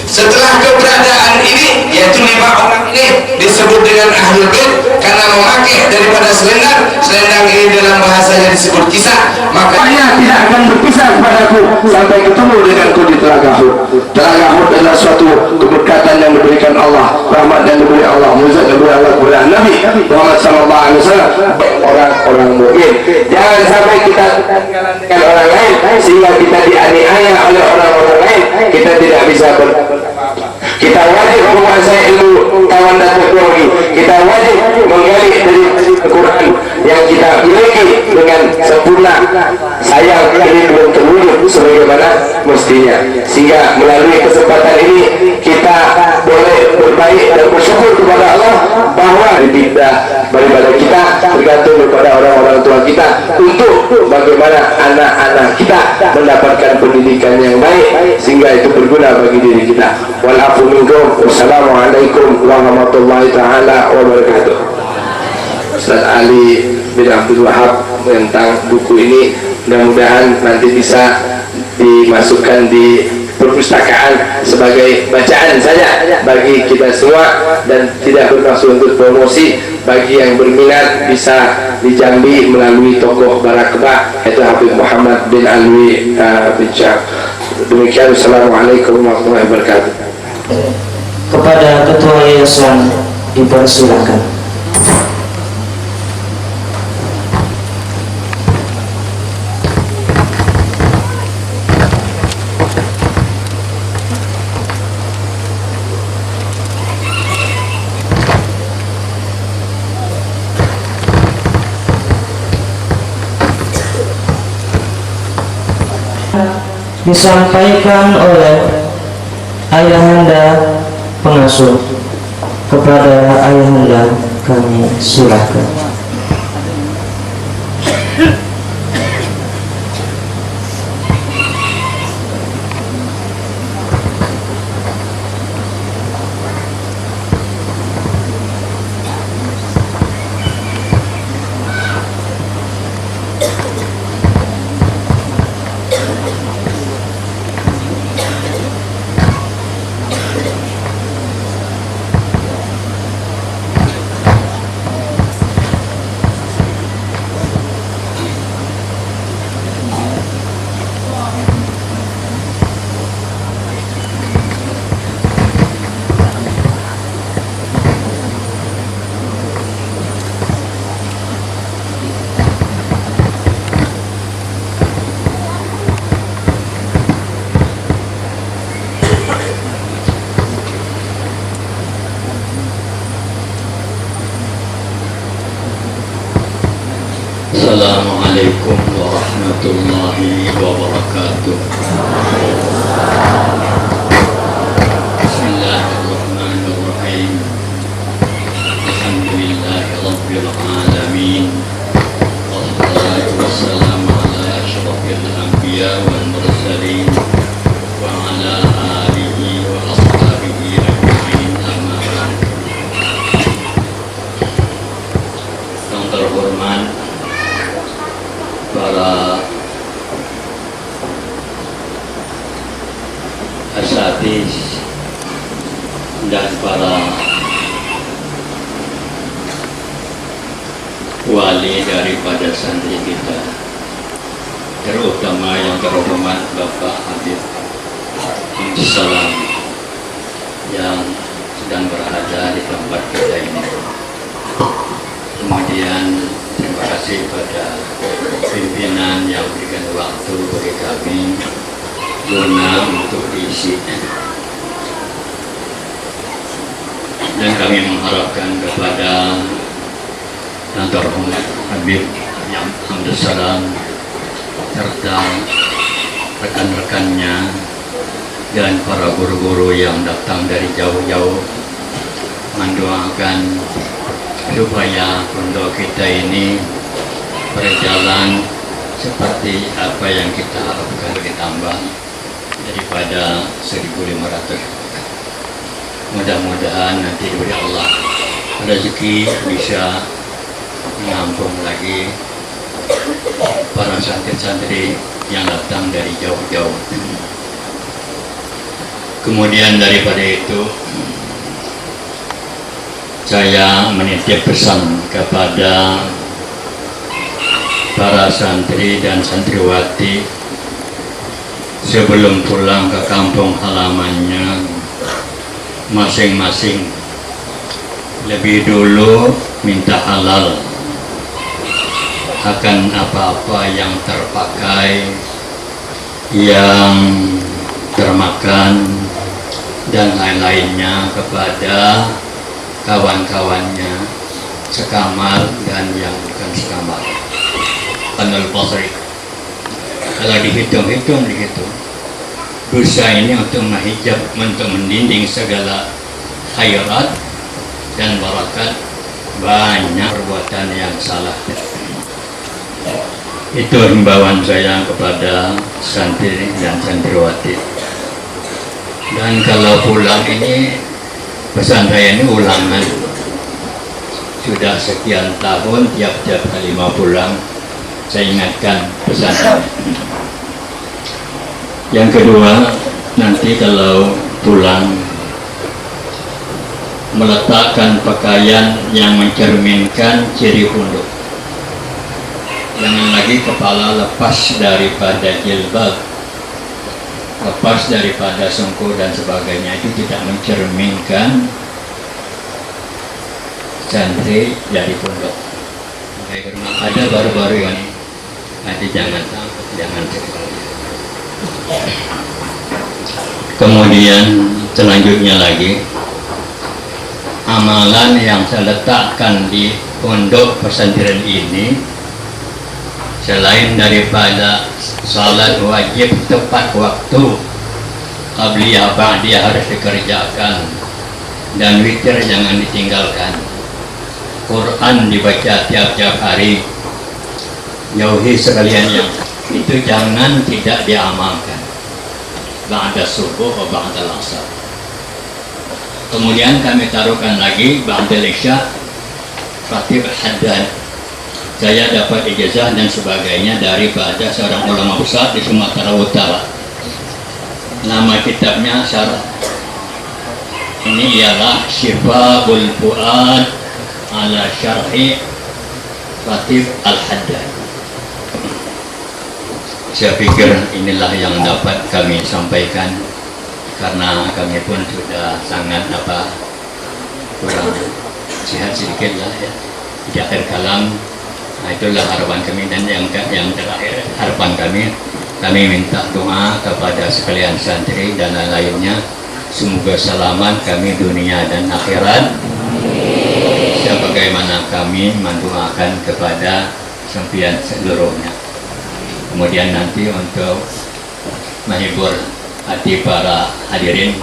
Setelah keberadaan ini, yaitu 5 orang ini disebut dengan ahlul bait karena memakai daripada selendang. Selendang ini dalam bahasanya disebut kisah. Makanya tidak akan berpisah kepadaku sampai ketemu denganku di Telaga Hud. Telaga Hud adalah suatu keberkatan yang diberikan Allah, rahmat yang diberi Allah, muzat yang diberi Allah kepada Nabi Muhammad SAW, orang-orang mukmin. Jangan sampai kita ketinggalan dengan orang lain sehingga kita dianiaya oleh orang-orang lain. Kita tidak bisa kita wajib menguasai ilmu kawan dan teknologi. Kita wajib menggali dari Al-Quran yang kita miliki dengan sempurna. Sayang ini belum terwujud sebagaimana mestinya. Sehingga melalui kesempatan ini kita boleh berbaik dan bersyukur kepada Allah bahwa dibindah daripada kita tergantung kepada orang-orang tua kita untuk bagaimana anak-anak kita mendapatkan pendidikan yang baik sehingga itu berguna bagi diri kita. Walafu minkum. Wassalamualaikum warahmatullahi taala wabarakatuh. Ustaz Ali bin Abdul Wahab tentang buku ini mudah-mudahan nanti bisa dimasukkan di perpustakaan sebagai bacaan saja bagi kita semua dan tidak bermaksud untuk promosi. Bagi yang berminat bisa di Jambi melalui tokoh Barakbah yaitu Habib Muhammad bin Alwi bin Syah. Demikian, Assalamualaikum warahmatullahi wabarakatuh. Kepada Ketua Yayasan dipersilakan. Disampaikan oleh Ayahanda pengasuh. Kepada Ayahanda kami silakan. Assalamualaikum warahmatullahi wabarakatuh. Bismillahirrahmanirrahim. Alhamdulillahi rabbil alamin. Wassalatu wassalamu ala asyrafil anbiya wal mursalin wa ala alihi wa ashabihi ajma'in, amma ba'd. Yang terhormat para asatidz dan para wali daripada santri kita, terutama yang terhormat Bapak Habib Salam yang sedang berada di tempat kita ini. Kemudian terima kasih pada pimpinan yang berikan waktu bagi kami guna untuk diisi, dan kami mengharapkan kepada yang terhormat Habib Hamdus Salam serta rekan-rekannya dan para guru-guru yang datang dari jauh-jauh mendoakan supaya pondok kita ini berjalan seperti apa yang kita harapkan, ditambah daripada 1.500. Mudah-mudahan nanti dari Allah rezeki bisa menampung lagi para santri-santri yang datang dari jauh-jauh. Kemudian daripada itu, saya menitip pesan kepada para santri dan santriwati sebelum pulang ke kampung halamannya masing-masing, lebih dulu minta halal akan apa-apa yang terpakai, yang termakan dan lain-lainnya kepada kawan-kawannya sekamar dan yang bukan sekamar. Anul Basri, kalau dihitung-hitung dosa ini untuk menghijab, untuk mendinding segala khairat dan barakat, banyak perbuatan yang salah. Itu himbauan saya kepada santri dan santriwati. Dan kalau pulang ini, pesan saya ini ulangan. Sudah sekian tahun, tiap-tiap kali mau pulang saya ingatkan pesan. Yang kedua, nanti kalau pulang meletakkan pakaian yang mencerminkan ciri punduk. Jangan lagi kepala lepas daripada jilbab, lepas daripada songkok dan sebagainya. Itu tidak mencerminkan santri dari pondok. Ada baru-baru ini, nanti jangan sekali. Kemudian selanjutnya lagi, amalan yang saya letakkan di pondok pesantren ini, selain daripada salat wajib tepat waktu, qabliyah ba'diyah harus dikerjakan, dan witir jangan ditinggalkan, Quran dibaca tiap-tiap hari, jauhi sekalian yang itu jangan tidak diamalkan ba'da subuh atau ba'da asar. Kemudian kami taruhkan lagi ba'da isya Ratib Haddad. Saya dapat ijazah dan sebagainya daripada seorang ulama besar di Sumatera Utara. Nama kitabnya syarah ini ialah Syifa'ul Fuad ala Syarhi Ratib Al-Haddad. Saya pikir inilah yang dapat kami sampaikan, karena kami pun sudah sangat kurang sehat sedikit lah ya di akhir kalam. Nah, itulah harapan kami. Dan yang terakhir, harapan kami minta doa kepada sekalian santri dan lain-lainnya, semoga selamat kami dunia dan akhirat, sebagaimana kami mendoakan kepada sampian seluruhnya. Kemudian nanti untuk menghibur hati para hadirin,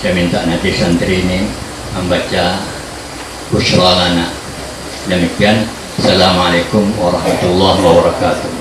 saya minta nanti santri ini membaca Busyra Lana. Demikian, Assalamualaikum warahmatullahi wabarakatuh.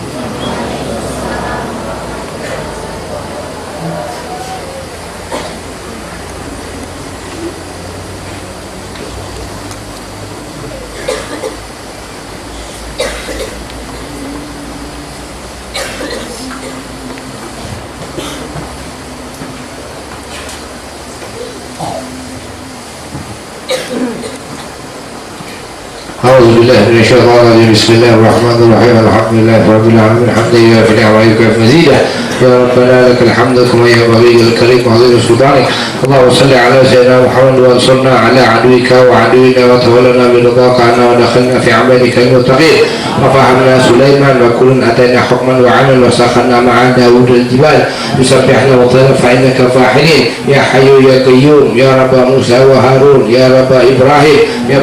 أعوذ بالله من الشيطان الرجيم. بسم الله الرحمن الرحيم. الحمد لله رب العالمين حمدا يوافي نعمه ويكافئ مزيدا. يا ربنا لك الحمد كما ينبغي الكريم وعظيم سلطانك. اللهم صل على سيدنا محمد وانصرنا على عدوك وعدونا وتولنا برضاك عنا ودخلنا في عبادك المتقين. وفهمنا سليمان وكل اتينا حكما وعلما وسخرنا مع داود الجبال يسبحنا وطيرا فانك فاحلين. يا حي يا قيوم يا رب موسى وهارون يا رب ابراهيم يا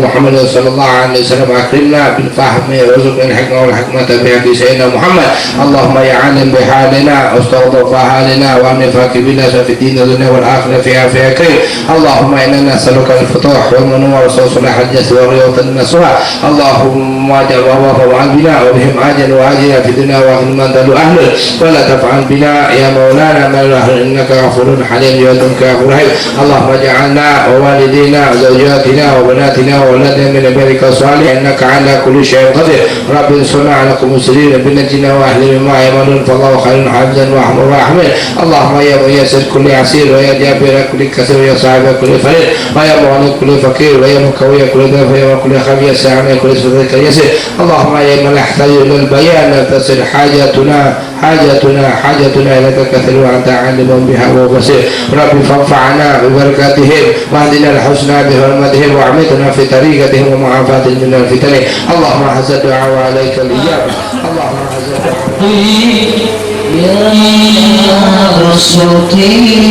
محمد صلى الله عليه وسلم اكرمنا بالفهم وارزقنا الحكمه والحكمه بحق سيدنا محمد. اللهم يا عالم بحالنا واستغفر حالنا والنفاق بنا في الدين الدنيا والاخره فيها فيها كريم. اللهم انا نسالك الفتوح والمنور وصلاح الجسد والرياضه النصوح. اللهم اجعل وفعل بنا وبهم عاجل وعاجلا في الدنيا واخر من دل اهله ولا تفعل بنا يا مولانا ما الاهل انك غفور حليم يدك غفور رحيم. اللهم اجعلنا ووالدينا وزوجاتنا وبناتنا واولادنا من عبادك الصالحين انك على كل شيء قدير. رب انصرنا على قوم المسلمين بنجنا واهلنا ما يعملون فالله خير حافظا وارحم الراحمين. اللهم يا ميسر كل عسير ويا جابر كل كسر ويا صاحب كل فريق ويا مغني كل فقير ويا مكوي كل ضيف ويا كل خفي سامع كل صدق يسير. اللهم يا من يحتاج الى البيان تصل حاجتنا اليك كثير وانت عالم بها وبصير. رب فانفعنا ببركاتهم واهدنا الحسنى بحرمتهم واعمتنا في طريقتهم ومعافاة من الفتن. اللهم حسن الدعاء وعليك الاجابه. اللهم حسن الدعاء يا رسولي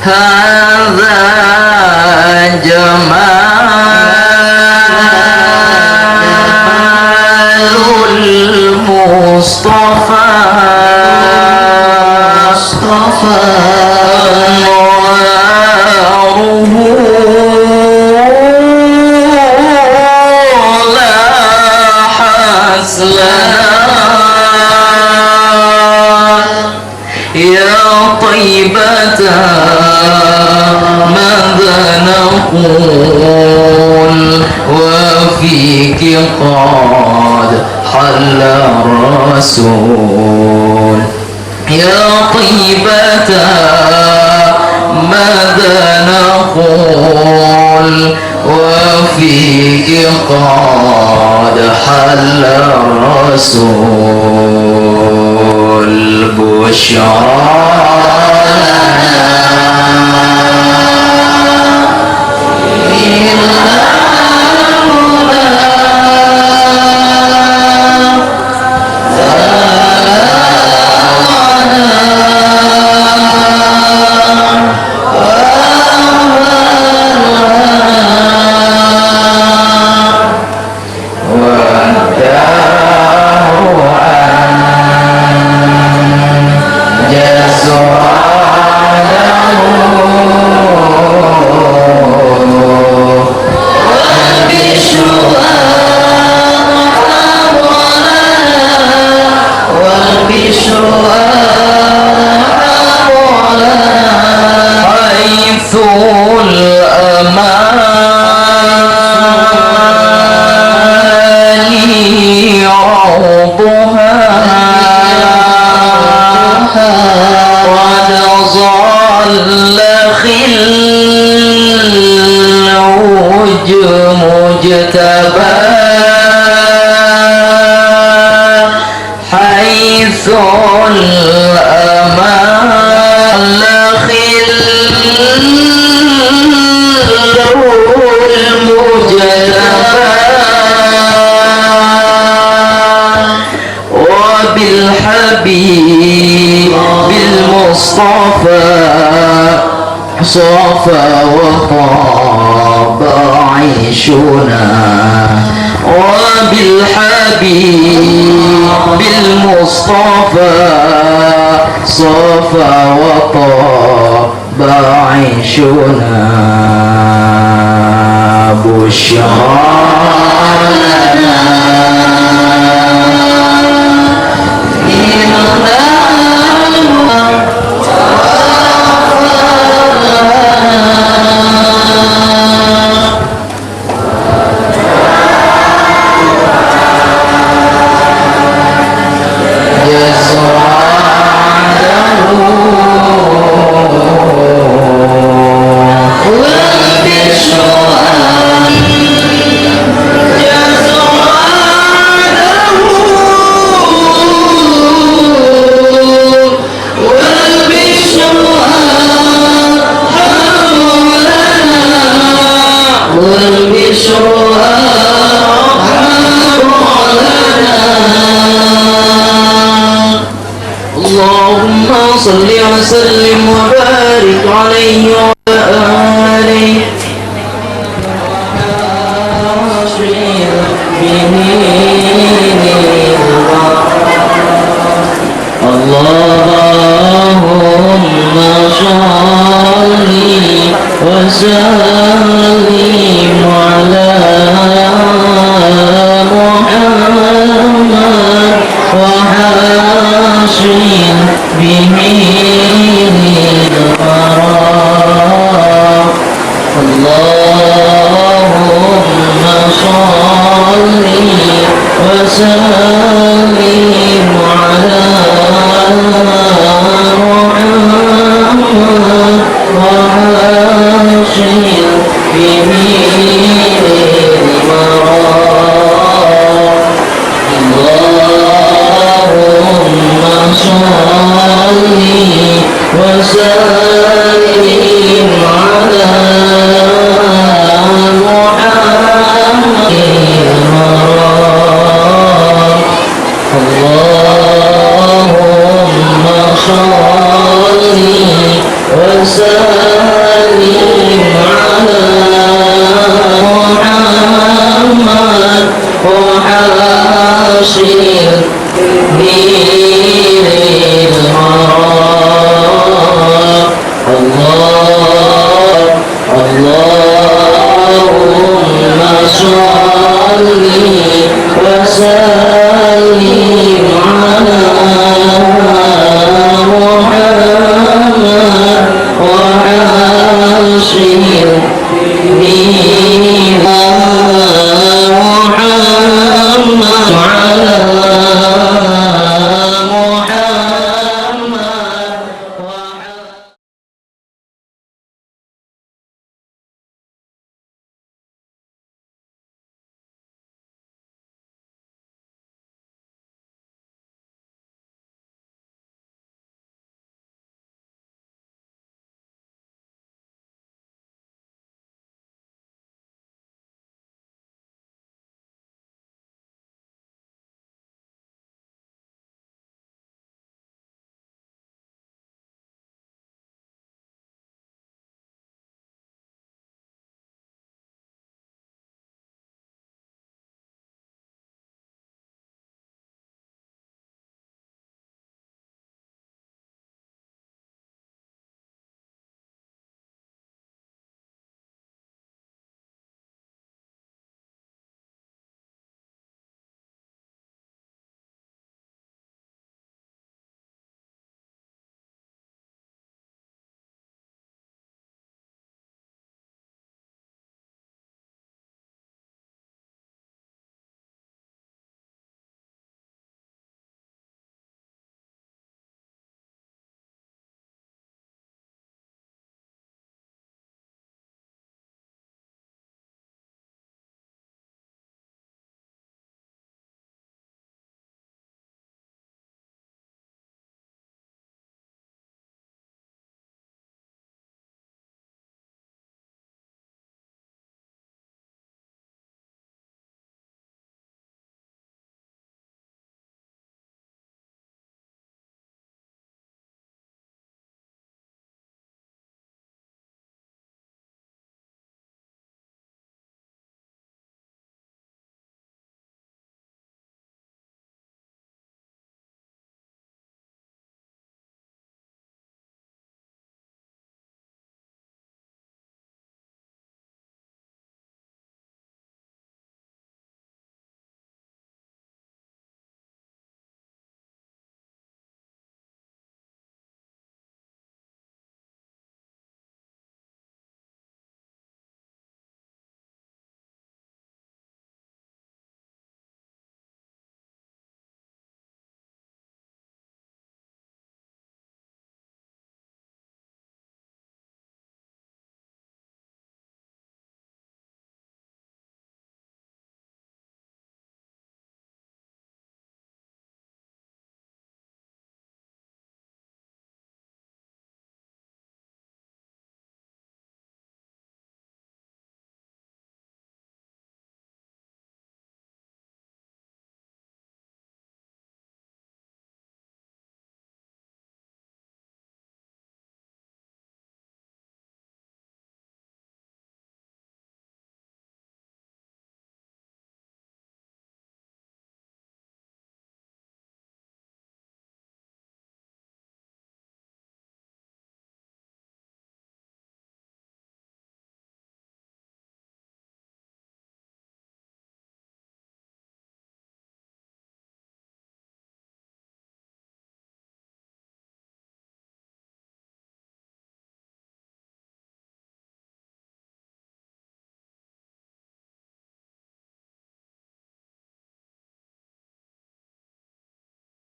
هذا جمال قد حل الرسول يا طيبة ماذا نقول وفيك قد حل الرسول بشرى مجتبى حيث الأمان المجتبى وبالحبيب بالمصطفى صفى وطاب عيشنا وبالحبيب بالمصطفى صفى وطاب عيشنا بشرى اللهم صل وسلم وبارك عليه وعلى آله